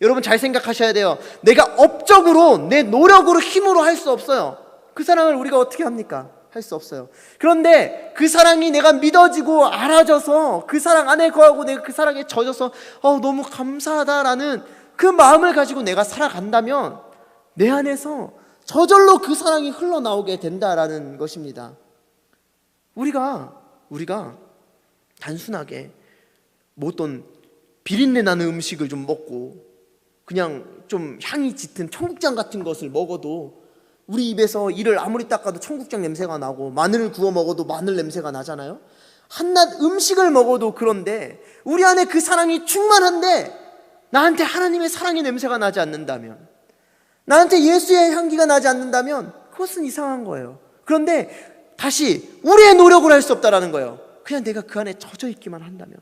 여러분 잘 생각하셔야 돼요. 내가 업적으로 내 노력으로 힘으로 할 수 없어요. 그 사랑을 우리가 어떻게 합니까? 할 수 없어요. 그런데 그 사랑이 내가 믿어지고 알아져서 그 사랑 안에 거하고 내가 그 사랑에 젖어서 너무 감사하다라는 그 마음을 가지고 내가 살아간다면 내 안에서 저절로 그 사랑이 흘러나오게 된다라는 것입니다. 우리가 단순하게 뭐 어떤 비린내 나는 음식을 좀 먹고 그냥 좀 향이 짙은 청국장 같은 것을 먹어도 우리 입에서 이를 아무리 닦아도 청국장 냄새가 나고 마늘을 구워 먹어도 마늘 냄새가 나잖아요. 한낱 음식을 먹어도 그런데 우리 안에 그 사랑이 충만한데 나한테 하나님의 사랑의 냄새가 나지 않는다면, 나한테 예수의 향기가 나지 않는다면 그것은 이상한 거예요. 그런데 다시 우리의 노력으로 할 수 없다라는 거예요. 그냥 내가 그 안에 젖어 있기만 한다면,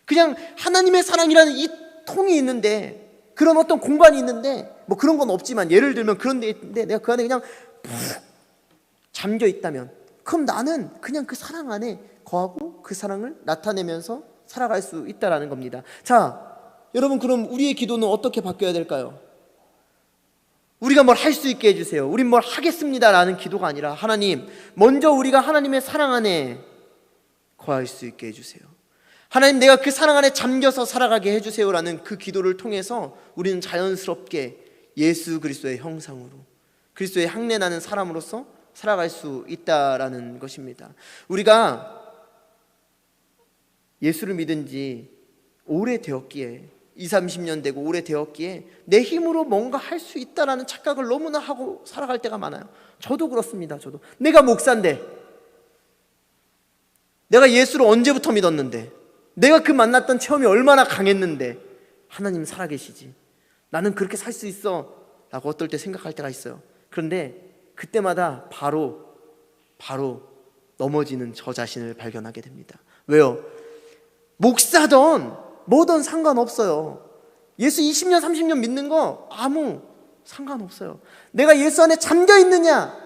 그냥 하나님의 사랑이라는 이 통이 있는데, 그런 어떤 공간이 있는데, 뭐 그런 건 없지만 예를 들면 그런 데 있는데 내가 그 안에 그냥 푹 잠겨 있다면, 그럼 나는 그냥 그 사랑 안에 거하고 그 사랑을 나타내면서 살아갈 수 있다라는 겁니다. 자, 여러분, 그럼 우리의 기도는 어떻게 바뀌어야 될까요? 우리가 뭘 할 수 있게 해주세요, 우린 뭘 하겠습니다라는 기도가 아니라, 하나님, 먼저 우리가 하나님의 사랑 안에 거할 수 있게 해주세요. 하나님, 내가 그 사랑 안에 잠겨서 살아가게 해주세요라는 그 기도를 통해서 우리는 자연스럽게 예수 그리스도의 형상으로, 그리스도의 향내나는 사람으로서 살아갈 수 있다라는 것입니다. 우리가 예수를 믿은 지 오래되었기에, 20-30년 되고 오래되었기에 내 힘으로 뭔가 할 수 있다라는 착각을 너무나 하고 살아갈 때가 많아요. 저도 그렇습니다. 저도 내가 목사인데, 내가 예수를 언제부터 믿었는데, 내가 그 만났던 체험이 얼마나 강했는데 하나님 살아계시지, 나는 그렇게 살 수 있어 라고 어떨 때 생각할 때가 있어요. 그런데 그때마다 바로 넘어지는 저 자신을 발견하게 됩니다. 왜요? 목사든 뭐든 상관없어요. 예수 20년 30년 믿는 거 아무 상관없어요. 내가 예수 안에 잠겨 있느냐,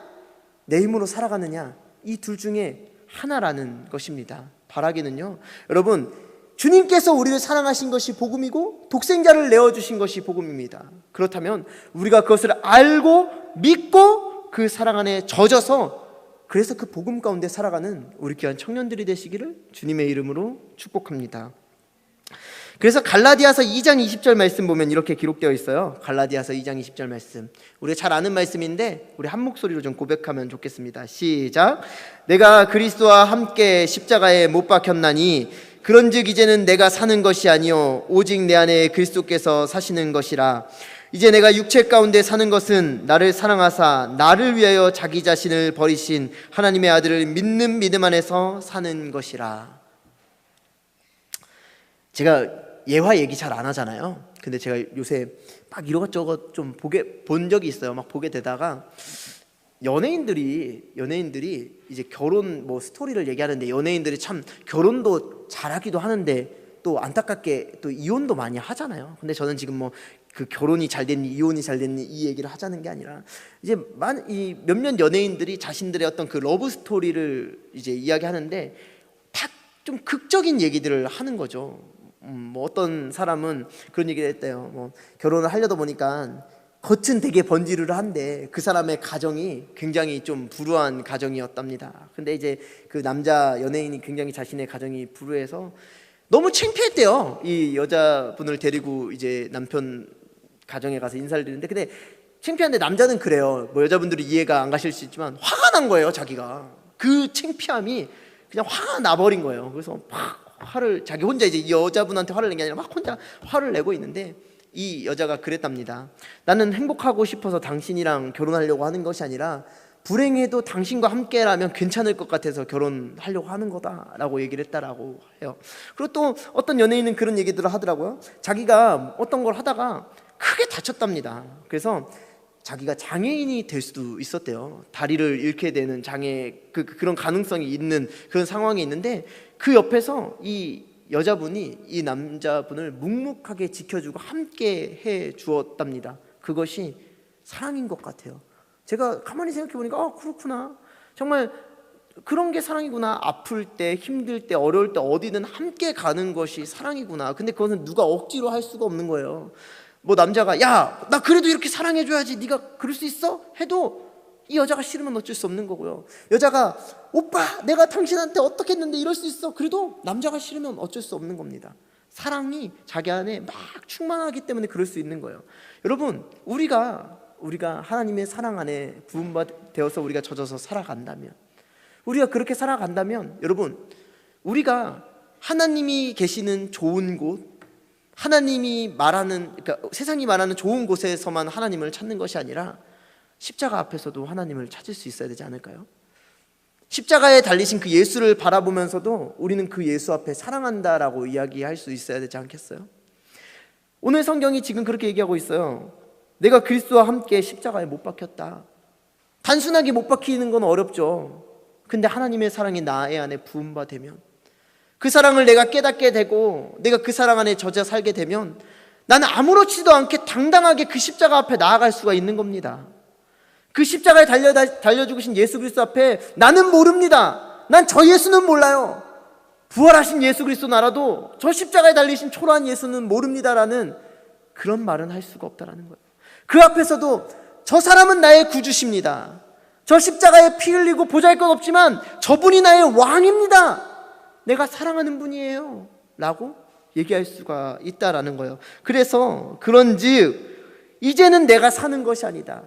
내 힘으로 살아가느냐, 이 둘 중에 하나라는 것입니다. 바라기는요, 여러분, 주님께서 우리를 사랑하신 것이 복음이고 독생자를 내어주신 것이 복음입니다. 그렇다면 우리가 그것을 알고 믿고 그 사랑 안에 젖어서, 그래서 그 복음 가운데 살아가는 우리 귀한 청년들이 되시기를 주님의 이름으로 축복합니다. 그래서 갈라디아서 2장 20절 말씀 보면 이렇게 기록되어 있어요. 갈라디아서 2장 20절 말씀, 우리 잘 아는 말씀인데 우리 한 목소리로 좀 고백하면 좋겠습니다. 시작. 내가 그리스도와 함께 십자가에 못 박혔나니 그런즉 이제는 내가 사는 것이 아니요 오직 내 안에 그리스도께서 사시는 것이라. 이제 내가 육체 가운데 사는 것은 나를 사랑하사 나를 위하여 자기 자신을 버리신 하나님의 아들을 믿는 믿음 안에서 사는 것이라. 제가 예화 얘기 잘 안 하잖아요. 근데 제가 요새 막 이것저것 좀 본 적이 있어요. 막 보게 되다가 연예인들이 이제 결혼 뭐 스토리를 얘기하는데, 연예인들이 참 결혼도 잘하기도 하는데 또 안타깝게 또 이혼도 많이 하잖아요. 근데 저는 지금 뭐 그 결혼이 잘 됐니 이혼이 잘 됐니 이 얘기를 하자는 게 아니라, 이제 이 몇몇 연예인들이 자신들의 어떤 그 러브 스토리를 이제 이야기하는데 다 좀 극적인 얘기들을 하는 거죠. 뭐 어떤 사람은 그런 얘기를 했대요. 뭐 결혼을 하려다 보니까 겉은 되게 번지르르한데 그 사람의 가정이 굉장히 좀 불우한 가정이었답니다. 근데 이제 그 남자 연예인이 굉장히 자신의 가정이 불우해서 너무 창피했대요. 이 여자분을 데리고 이제 남편 가정에 가서 인사를 드리는데, 근데 창피한데 남자는 그래요. 뭐 여자분들이 이해가 안 가실 수 있지만 화가 난 거예요. 자기가 그 창피함이 그냥 화가 나버린 거예요. 그래서 막 화를, 자기 혼자 이제 이 여자분한테 화를 낸 게 아니라 막 혼자 화를 내고 있는데, 이 여자가 그랬답니다. 나는 행복하고 싶어서 당신이랑 결혼하려고 하는 것이 아니라 불행해도 당신과 함께라면 괜찮을 것 같아서 결혼하려고 하는 거다라고 얘기를 했다라고 해요. 그리고 또 어떤 연예인은 그런 얘기들을 하더라고요. 자기가 어떤 걸 하다가 크게 다쳤답니다. 그래서 자기가 장애인이 될 수도 있었대요. 다리를 잃게 되는 장애, 그런 가능성이 있는 그런 상황이 있는데, 그 옆에서 이 여자분이 이 남자분을 묵묵하게 지켜주고 함께 해 주었답니다. 그것이 사랑인 것 같아요. 제가 가만히 생각해 보니까 그렇구나, 정말 그런 게 사랑이구나. 아플 때, 힘들 때, 어려울 때 어디든 함께 가는 것이 사랑이구나. 근데 그것은 누가 억지로 할 수가 없는 거예요. 뭐 남자가 야, 나 그래도 이렇게 사랑해줘야지, 네가 그럴 수 있어? 해도 이 여자가 싫으면 어쩔 수 없는 거고요. 여자가 오빠 내가 당신한테 어떻게 했는데 이럴 수 있어? 그래도 남자가 싫으면 어쩔 수 없는 겁니다. 사랑이 자기 안에 막 충만하기 때문에 그럴 수 있는 거예요. 여러분, 우리가 하나님의 사랑 안에 부음되어서 우리가 젖어서 살아간다면, 우리가 그렇게 살아간다면, 여러분, 우리가 하나님이 계시는 좋은 곳, 하나님이 말하는, 그러니까 세상이 말하는 좋은 곳에서만 하나님을 찾는 것이 아니라 십자가 앞에서도 하나님을 찾을 수 있어야 되지 않을까요? 십자가에 달리신 그 예수를 바라보면서도 우리는 그 예수 앞에 사랑한다라고 이야기할 수 있어야 되지 않겠어요? 오늘 성경이 지금 그렇게 얘기하고 있어요. 내가 그리스도와 함께 십자가에 못 박혔다. 단순하게 못 박히는 건 어렵죠. 근데 하나님의 사랑이 나의 안에 부은 바 되면, 그 사랑을 내가 깨닫게 되고 내가 그 사랑 안에 젖어 살게 되면 나는 아무렇지도 않게 당당하게 그 십자가 앞에 나아갈 수가 있는 겁니다. 그 십자가에 달려 죽으신 예수 그리스도 앞에 나는 모릅니다. 난 저 예수는 몰라요. 부활하신 예수 그리스도는 알아도 저 십자가에 달리신 초라한 예수는 모릅니다라는 그런 말은 할 수가 없다라는 거예요. 그 앞에서도 저 사람은 나의 구주십니다. 저 십자가에 피 흘리고 보잘것없지만 저분이 나의 왕입니다. 내가 사랑하는 분이에요 라고 얘기할 수가 있다라는 거예요. 그래서 그런즉 이제는 내가 사는 것이 아니다.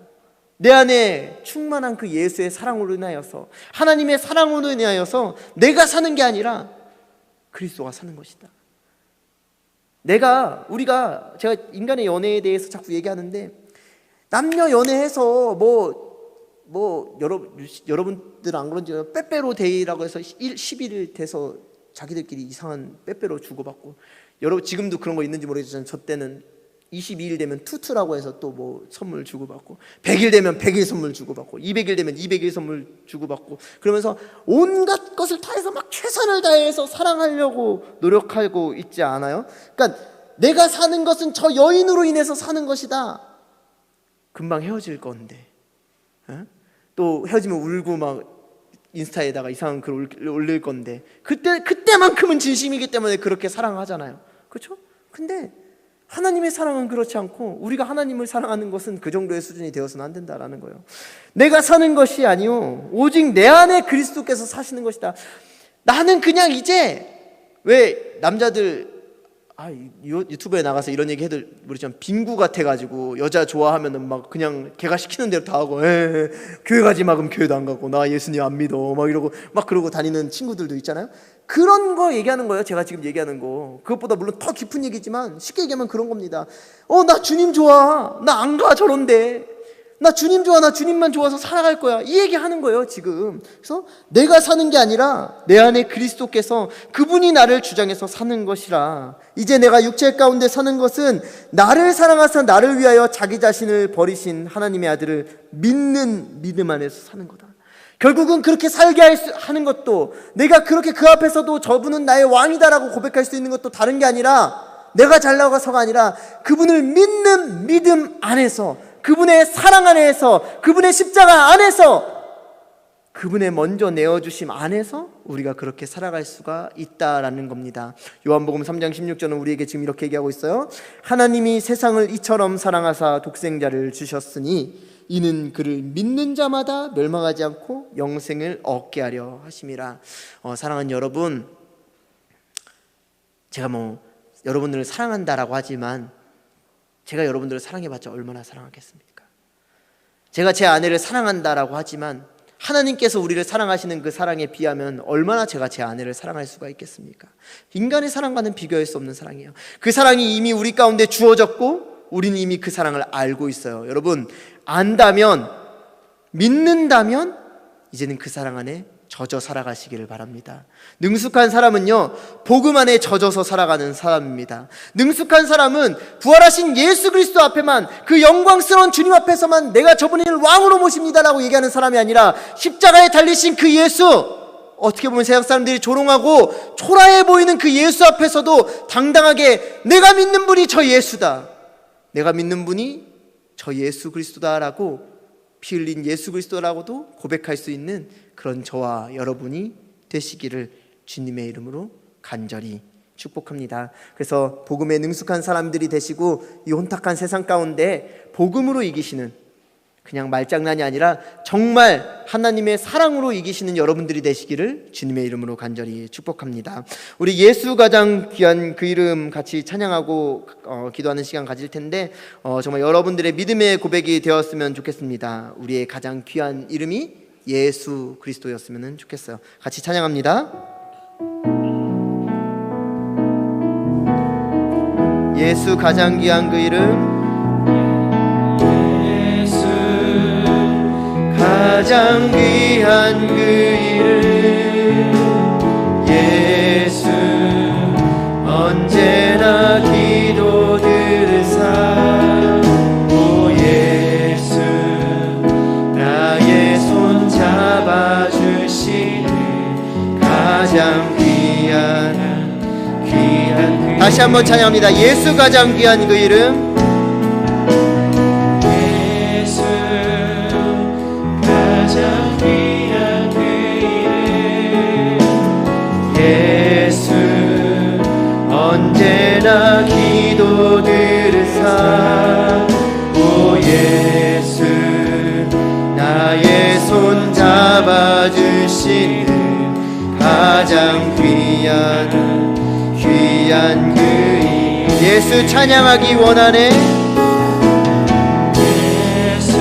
내 안에 충만한 그 예수의 사랑으로 인하여서, 하나님의 사랑으로 인하여서 내가 사는 게 아니라 그리스도가 사는 것이다. 제가 인간의 연애에 대해서 자꾸 얘기하는데, 남녀 연애해서 여러분들 안 그런지 빼빼로 데이라고 해서 11일 돼서 자기들끼리 이상한 빼빼로 주고받고, 지금도 그런 거 있는지 모르겠지만 저 때는 22일 되면 투투라고 해서 또 뭐 선물 주고받고, 100일 되면 100일 선물 주고받고, 200일 되면 200일 선물 주고받고, 그러면서 온갖 것을 다해서 막 최선을 다해서 사랑하려고 노력하고 있지 않아요? 그러니까 내가 사는 것은 저 여인으로 인해서 사는 것이다. 금방 헤어질 건데, 또 헤어지면 울고 막 인스타에다가 이상한 글 올릴 건데, 그때만큼은 진심이기 때문에 그렇게 사랑하잖아요. 그렇죠? 근데 하나님의 사랑은 그렇지 않고, 우리가 하나님을 사랑하는 것은 그 정도의 수준이 되어서는 안 된다라는 거예요. 내가 사는 것이 아니요 오직 내 안에 그리스도께서 사시는 것이다. 나는 그냥 이제, 왜 남자들 유튜브에 나가서 이런 얘기 해도 모르지만 빙구 같아가지고 여자 좋아하면은 막 그냥 걔가 시키는 대로 다 하고, 교회 가지 마 그럼 교회도 안 가고, 나 예수님 안 믿어 막 이러고 막 그러고 다니는 친구들도 있잖아요. 그런 거 얘기하는 거예요. 제가 지금 얘기하는 거. 그것보다 물론 더 깊은 얘기지만 쉽게 얘기하면 그런 겁니다. 나 주님 좋아, 나 안 가 저런데, 나 주님 좋아, 나 주님만 좋아서 살아갈 거야, 이 얘기 하는 거예요 지금. 그래서 내가 사는 게 아니라 내 안에 그리스도께서, 그분이 나를 주장해서 사는 것이라. 이제 내가 육체 가운데 사는 것은 나를 사랑하사 나를 위하여 자기 자신을 버리신 하나님의 아들을 믿는 믿음 안에서 사는 거다. 결국은 그렇게 살게 하는 것도, 내가 그렇게 그 앞에서도 저분은 나의 왕이다라고 고백할 수 있는 것도 다른 게 아니라, 내가 잘 나가서가 아니라 그분을 믿는 믿음 안에서, 그분의 사랑 안에서, 그분의 십자가 안에서, 그분의 먼저 내어주심 안에서 우리가 그렇게 살아갈 수가 있다라는 겁니다. 요한복음 3장 16절은 우리에게 지금 이렇게 얘기하고 있어요. 하나님이 세상을 이처럼 사랑하사 독생자를 주셨으니 이는 그를 믿는 자마다 멸망하지 않고 영생을 얻게 하려 하심이라. 사랑하는 여러분, 제가 여러분들을 사랑한다라고 하지만 제가 여러분들을 사랑해봤자 얼마나 사랑하겠습니까? 제가 제 아내를 사랑한다라고 하지만 하나님께서 우리를 사랑하시는 그 사랑에 비하면 얼마나 제가 제 아내를 사랑할 수가 있겠습니까? 인간의 사랑과는 비교할 수 없는 사랑이에요. 그 사랑이 이미 우리 가운데 주어졌고 우리는 이미 그 사랑을 알고 있어요. 여러분, 안다면, 믿는다면 이제는 그 사랑 안에 젖어 살아가시기를 바랍니다. 능숙한 사람은요, 복음 안에 젖어서 살아가는 사람입니다. 능숙한 사람은 부활하신 예수 그리스도 앞에만, 그 영광스러운 주님 앞에서만 내가 저분을 왕으로 모십니다라고 얘기하는 사람이 아니라, 십자가에 달리신 그 예수, 어떻게 보면 세상 사람들이 조롱하고 초라해 보이는 그 예수 앞에서도 당당하게 내가 믿는 분이 저 예수다, 내가 믿는 분이 저 예수 그리스도다라고, 피 흘린 예수 그리스도라고도 고백할 수 있는 그런 저와 여러분이 되시기를 주님의 이름으로 간절히 축복합니다. 그래서 복음에 능숙한 사람들이 되시고 이 혼탁한 세상 가운데 복음으로 이기시는, 그냥 말장난이 아니라 정말 하나님의 사랑으로 이기시는 여러분들이 되시기를 주님의 이름으로 간절히 축복합니다. 우리 예수 가장 귀한 그 이름 같이 찬양하고 기도하는 시간 가질 텐데, 정말 여러분들의 믿음의 고백이 되었으면 좋겠습니다. 우리의 가장 귀한 이름이 예수 그리스도였으면 좋겠어요. 같이 찬양합니다. 예수 가장 귀한 그 이름, 예수 가장 귀한 그 이름 예수 언제나 기도 들으사 오 예수 나의 손 잡아주시는 가장 귀한 다시 한번 찬양합니다. 예수 가장 귀한 그 이름 예수 가장 귀한 그 이름 예수 언제나 기도 들으사 오 예수 나의 손 잡아주시는 가장 귀한 그 이름 예수 찬양하기 원하네 예수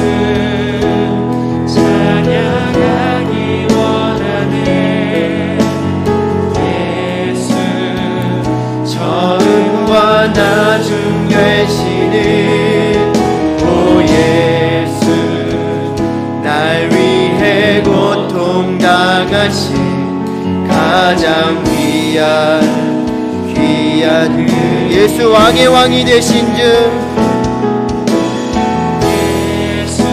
찬양하기 원하네 예수 처음과 나중 되시는 오 예수 날 위해 고통 당하신 가장 귀한 그 예수 왕의 왕이 되신 주 예수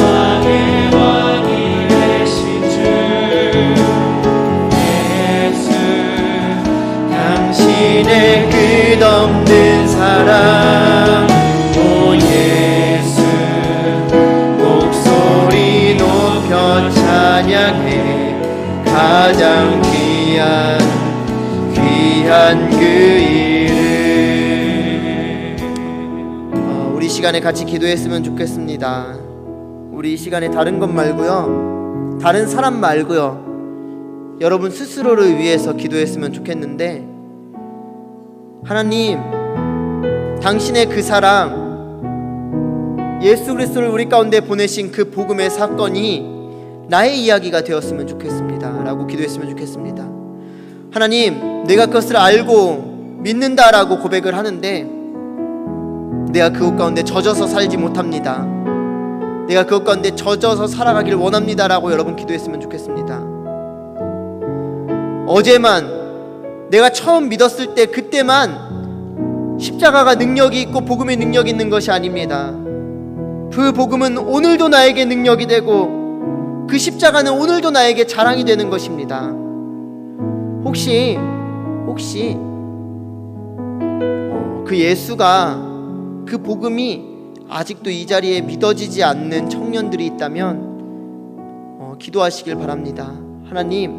왕의 왕이 되신 주 예수 당신의 끝없는 사랑 오 예수 목소리 높여 찬양해 가장 귀한 그 이름 우리 시간에 같이 기도했으면 좋겠습니다. 우리 이 시간에 다른 것 말고요 다른 사람 말고요 여러분 스스로를 위해서 기도했으면 좋겠는데 하나님 당신의 그 사랑 예수 그리스도를 우리 가운데 보내신 그 복음의 사건이 나의 이야기가 되었으면 좋겠습니다 라고 기도했으면 좋겠습니다. 하나님 내가 그것을 알고 믿는다라고 고백을 하는데 내가 그것 가운데 젖어서 살지 못합니다. 내가 그것 가운데 젖어서 살아가길 원합니다라고 여러분 기도했으면 좋겠습니다. 어제만 내가 처음 믿었을 때 그때만 십자가가 능력이 있고 복음의 능력이 있는 것이 아닙니다. 그 복음은 오늘도 나에게 능력이 되고 그 십자가는 오늘도 나에게 자랑이 되는 것입니다. 혹시 그 예수가 그 복음이 아직도 이 자리에 믿어지지 않는 청년들이 있다면 기도하시길 바랍니다. 하나님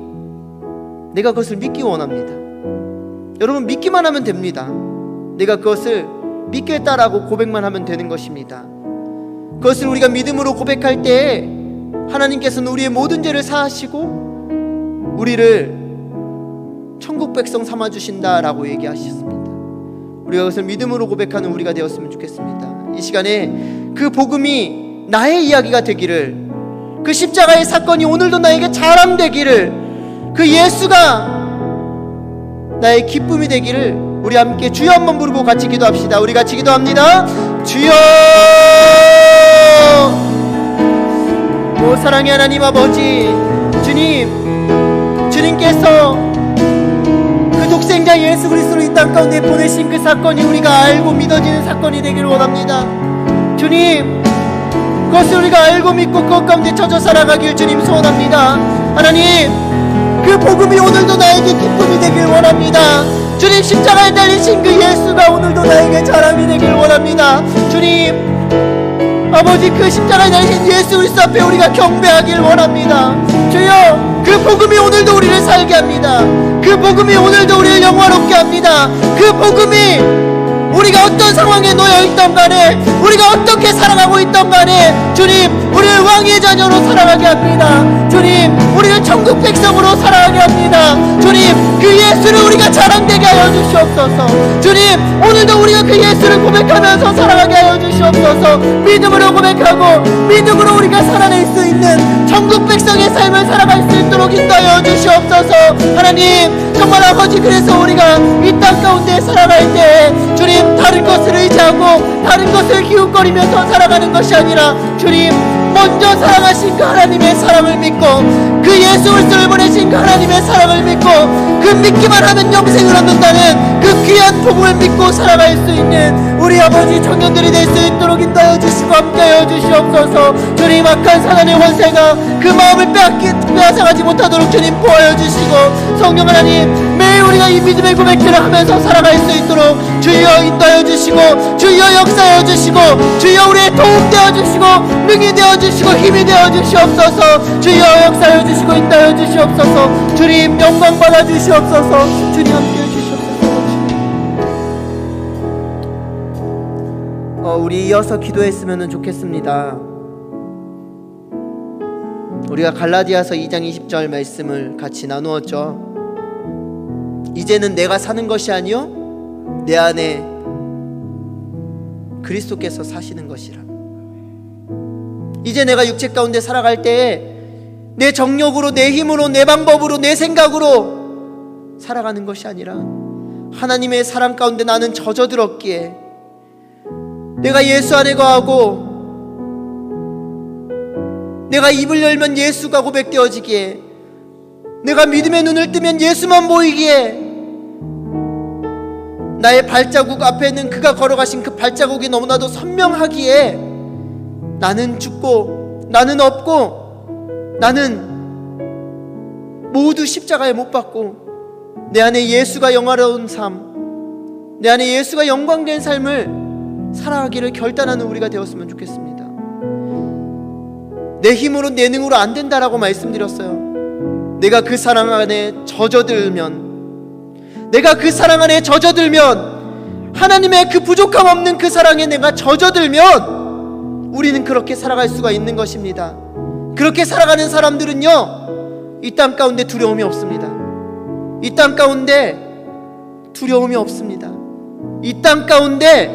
내가 그것을 믿기 원합니다. 여러분 믿기만 하면 됩니다. 내가 그것을 믿겠다라고 고백만 하면 되는 것입니다. 그것을 우리가 믿음으로 고백할 때 하나님께서는 우리의 모든 죄를 사하시고 우리를 천국 백성 삼아주신다라고 얘기하셨습니다. 우리가 그것을 믿음으로 고백하는 우리가 되었으면 좋겠습니다. 이 시간에 그 복음이 나의 이야기가 되기를 그 십자가의 사건이 오늘도 나에게 자랑되기를 그 예수가 나의 기쁨이 되기를 우리 함께 주여 한번 부르고 같이 기도합시다. 우리 같이 기도합니다. 주여 오 사랑의 하나님 아버지 주님께서 그 독생자 예수 그리스도를 이 땅 가운데 보내신 그 사건이 우리가 알고 믿어지는 사건이 되기를 원합니다. 주님 그것을 우리가 알고 믿고 그것 가운데 젖어 살아가길 주님 소원합니다. 하나님 그 복음이 오늘도 나에게 기쁨이 되길 원합니다. 주님 십자가에 달리신 그 예수가 오늘도 나에게 자랑이 되길 원합니다. 주님 아버지 그 십자가에 달리신 예수 그리스도 앞에 우리가 경배하길 원합니다. 주여 그 복음이 오늘도 우리를 살게 합니다. 그 복음이 오늘도 우리를 영화롭게 합니다. 그 복음이 우리가 어떤 상황에 놓여있던 간에 우리가 어떻게 살아가고 있던 간에 주님 우리를 왕의 자녀로 살아가게 합니다. 주님 우리를 천국 백성으로 살아가게 합니다. 주님 그 예수를 우리가 자랑되게 하여 주시옵소서. 주님 오늘도 우리가 그 예수를 고백하면서 살아가게 하여 주시옵소서. 믿음으로 고백하고 믿음으로 우리가 살아낼 수 있는 천국 백성의 삶을 살아갈 수 있도록 인도하여 주시옵소서. 하나님 정말 아버지 그래서 우리가 이 땅 가운데 살아갈 때 주님 다른 것을 의지하고 다른 것을 기웃거리면서 살아가는 것이 아니라 주님 먼저 사랑하신 그 하나님의 사랑을 믿고 그 예수 그리스도를 보내신 그 하나님의 사랑을 믿고 그 믿기만 하면 영생을 얻는다는 그 귀한 복음을 믿고 살아갈 수 있는 우리 아버지 청년들이 될 수 있도록 인도하여 주시고 함께하여 주시옵소서. 주님, 악한 사단의 권세가 그 마음을 빼앗아가지 못하도록 주님 보호하여 주시고, 성령 하나님 매일 우리가 이 믿음의 고백들을 하면서 살아갈 수 있도록 주여 인도하여 주시고, 주여 역사하여 주시고, 주여 우리의 도움 되어 주시고, 능히 되어 주시고, 힘이 되어 주시옵소서. 주여 역사하여 주시고 인도하여 주시옵소서. 주님 영광 받아 주시옵소서. 주님 함께해 주시옵소서. 우리 이어서 기도했으면 좋겠습니다. 우리가 갈라디아서 2장 20절 말씀을 같이 나누었죠. 이제는 내가 사는 것이 아니요 내 안에 그리스도께서 사시는 것이라. 이제 내가 육체 가운데 살아갈 때에 내 정욕으로, 내 힘으로, 내 방법으로, 내 생각으로 살아가는 것이 아니라 하나님의 사랑 가운데 나는 젖어들었기에 내가 예수 안에 거하고 내가 입을 열면 예수가 고백되어지기에 내가 믿음의 눈을 뜨면 예수만 보이기에 나의 발자국 앞에는 그가 걸어가신 그 발자국이 너무나도 선명하기에 나는 죽고 나는 없고 나는 모두 십자가에 못 박고 내 안에 예수가 영화로운 삶, 내 안에 예수가 영광된 삶을 살아가기를 결단하는 우리가 되었으면 좋겠습니다. 내 힘으로 내 능으로 안 된다라고 말씀드렸어요. 내가 그 사랑 안에 젖어들면, 내가 그 사랑 안에 젖어들면, 하나님의 그 부족함 없는 그 사랑에 내가 젖어들면 우리는 그렇게 살아갈 수가 있는 것입니다. 그렇게 살아가는 사람들은요, 이 땅 가운데 두려움이 없습니다. 이 땅 가운데 두려움이 없습니다. 이 땅 가운데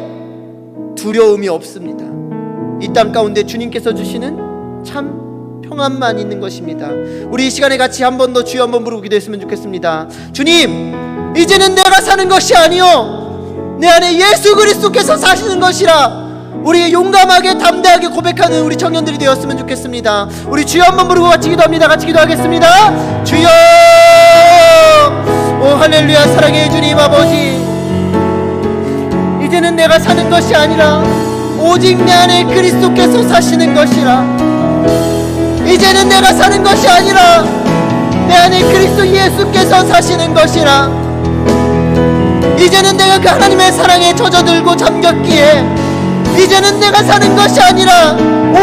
두려움이 없습니다. 이 땅 가운데 주님께서 주시는 참 평안만 있는 것입니다. 우리 이 시간에 같이 한 번 더 주여 한번 부르고 기도했으면 좋겠습니다. 주님, 이제는 내가 사는 것이 아니요 내 안에 예수 그리스도께서 사시는 것이라. 우리 용감하게 담대하게 고백하는 우리 청년들이 되었으면 좋겠습니다. 우리 주여 한번 부르고 같이 기도합니다. 같이 기도하겠습니다. 주여, 오 할렐루야. 사랑해 주님 아버지, 이제는 내가 사는 것이 아니라 오직 내 안에 그리스도께서 사시는 것이라. 이제는 내가 사는 것이 아니라 내 안에 그리스도 예수께서 사시는 것이라. 이제는 내가 그 하나님의 사랑에 젖어들고 잠겼기에 이제는 내가 사는 것이 아니라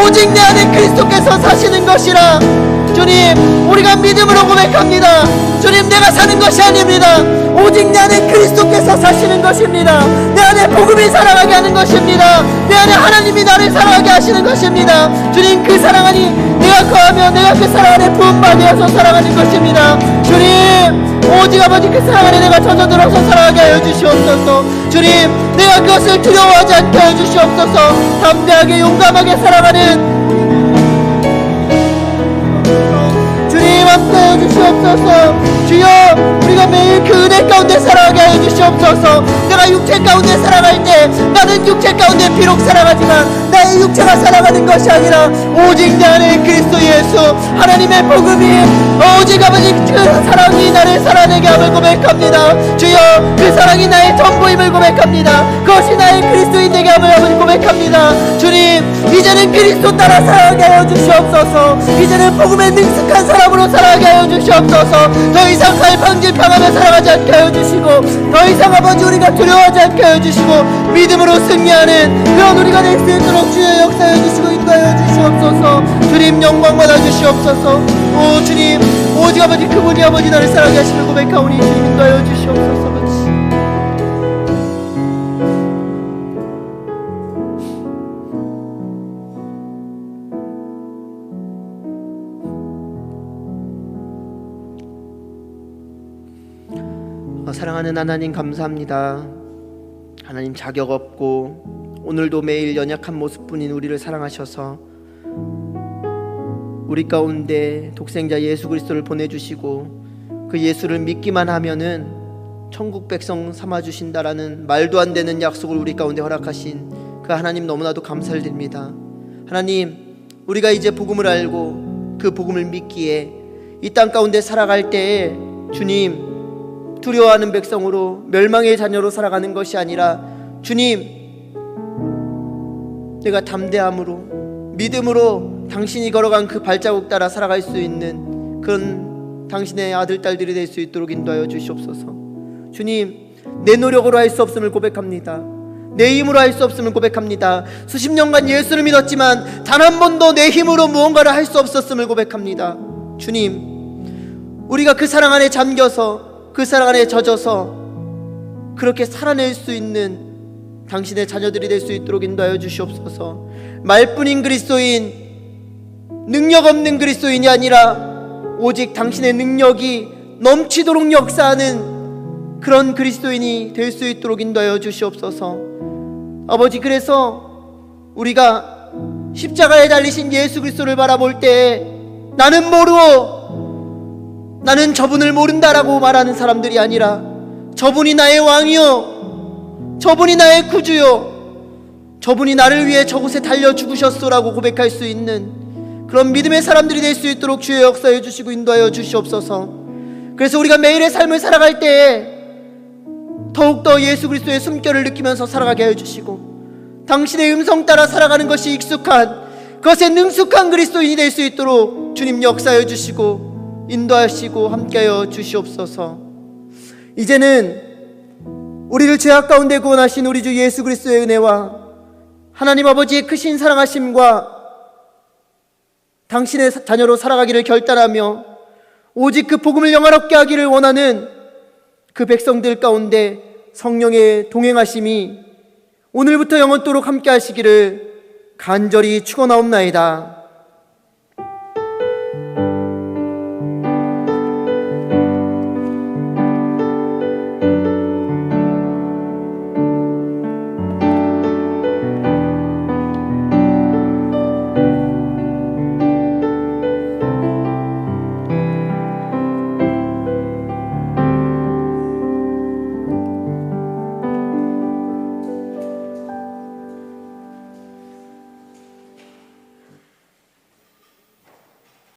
오직 내 안에 그리스도께서 사시는 것이라. 주님, 우리가 믿음으로 고백합니다. 주님, 내가 사는 것이 아닙니다. 오직 내 안에 그리스도께서 사시는 것입니다. 내 안에 복음이 살아가게 하는 것입니다. 내 안에 하나님이 나를 살아가게 하시는 것입니다. 주님, 그 사랑 안이 내가 거하며 내가 그 사랑 안에 부음받아서 살아가는 것입니다. 주님, 오직 아버지 그 사랑 안에 내가 젖어들어서 살아가게 하여 주시옵소서. 주님, 내가 그것을 두려워하지 않게 하여 주시옵소서. 담대하게 용감하게 살아가는 주님 함께하여 주시옵소서. 주여, 우리가 매일 그 은혜 가운데 살아가게 하여 주시옵소서. 내가 육체 가운데 살아갈 때 나는 육체 가운데 비록 살아가지만 나의 육체가 살아가는 것이 아니라 오직 내 안에 그리스도 예수 하나님의 복음이 오직 아버지 그 사랑이 나를 살아내게 함을 고백합니다. 주여, 그 사랑이 나의 전부임을 고백합니다. 그것이 나의 그리스도인 되게 함을 아버지 고백합니다. 주님, 이제는 그리스도 따라 살아가게 하여 주시옵소서. 이제는 복음에 능숙한 사람으로 살아가게 하여 주시옵소서. 더 이상 갈팡질팡하며 살아가지 않게 하여 주시고, 더 이상 아버지 우리가 두려워하지 않게 하여 주시고, 믿음으로 승리하는 그런 우리가 될 수 있도록 주여 역사하여 주시고 인도하여 주시옵소서. 주님, 영광 받아 주시옵소서. 오 주님, 오직 아버지 그분이 아버지 나를 사랑하게 하시는 고백하오니 주님 인도하여 주시옵소서. 사랑하는 하나님 감사합니다. 하나님, 자격 없고 오늘도 매일 연약한 모습뿐인 우리를 사랑하셔서 우리 가운데 독생자 예수 그리스도를 보내주시고 그 예수를 믿기만 하면은 천국 백성 삼아주신다라는 말도 안 되는 약속을 우리 가운데 허락하신 그 하나님 너무나도 감사를 드립니다. 하나님, 우리가 이제 복음을 알고 그 복음을 믿기에 이 땅 가운데 살아갈 때에 주님, 두려워하는 백성으로 멸망의 자녀로 살아가는 것이 아니라 주님, 내가 담대함으로 믿음으로 당신이 걸어간 그 발자국 따라 살아갈 수 있는 그런 당신의 아들, 딸들이 될 수 있도록 인도하여 주시옵소서. 주님, 내 노력으로 할 수 없음을 고백합니다. 내 힘으로 할 수 없음을 고백합니다. 수십 년간 예수를 믿었지만 단 한 번도 내 힘으로 무언가를 할 수 없었음을 고백합니다. 주님, 우리가 그 사랑 안에 잠겨서 그 사랑 안에 젖어서 그렇게 살아낼 수 있는 당신의 자녀들이 될 수 있도록 인도하여 주시옵소서. 말뿐인 그리스도인, 능력 없는 그리스도인이 아니라 오직 당신의 능력이 넘치도록 역사하는 그런 그리스도인이 될 수 있도록 인도하여 주시옵소서. 아버지, 그래서 우리가 십자가에 달리신 예수 그리스도를 바라볼 때 나는 모르고 나는 저분을 모른다라고 말하는 사람들이 아니라 저분이 나의 왕이요, 저분이 나의 구주요, 저분이 나를 위해 저곳에 달려 죽으셨소라고 고백할 수 있는 그런 믿음의 사람들이 될 수 있도록 주의 역사해 주시고 인도하여 주시옵소서. 그래서 우리가 매일의 삶을 살아갈 때에 더욱더 예수 그리스도의 숨결을 느끼면서 살아가게 하여 주시고 당신의 음성 따라 살아가는 것이 익숙한, 그것에 능숙한 그리스도인이 될 수 있도록 주님 역사해 주시고 인도하시고 함께하여 주시옵소서. 이제는 우리를 죄악 가운데 구원하신 우리 주 예수 그리스도의 은혜와 하나님 아버지의 크신 사랑하심과 당신의 자녀로 살아가기를 결단하며 오직 그 복음을 영화롭게 하기를 원하는 그 백성들 가운데 성령의 동행하심이 오늘부터 영원토록 함께 하시기를 간절히 축원하옵나이다.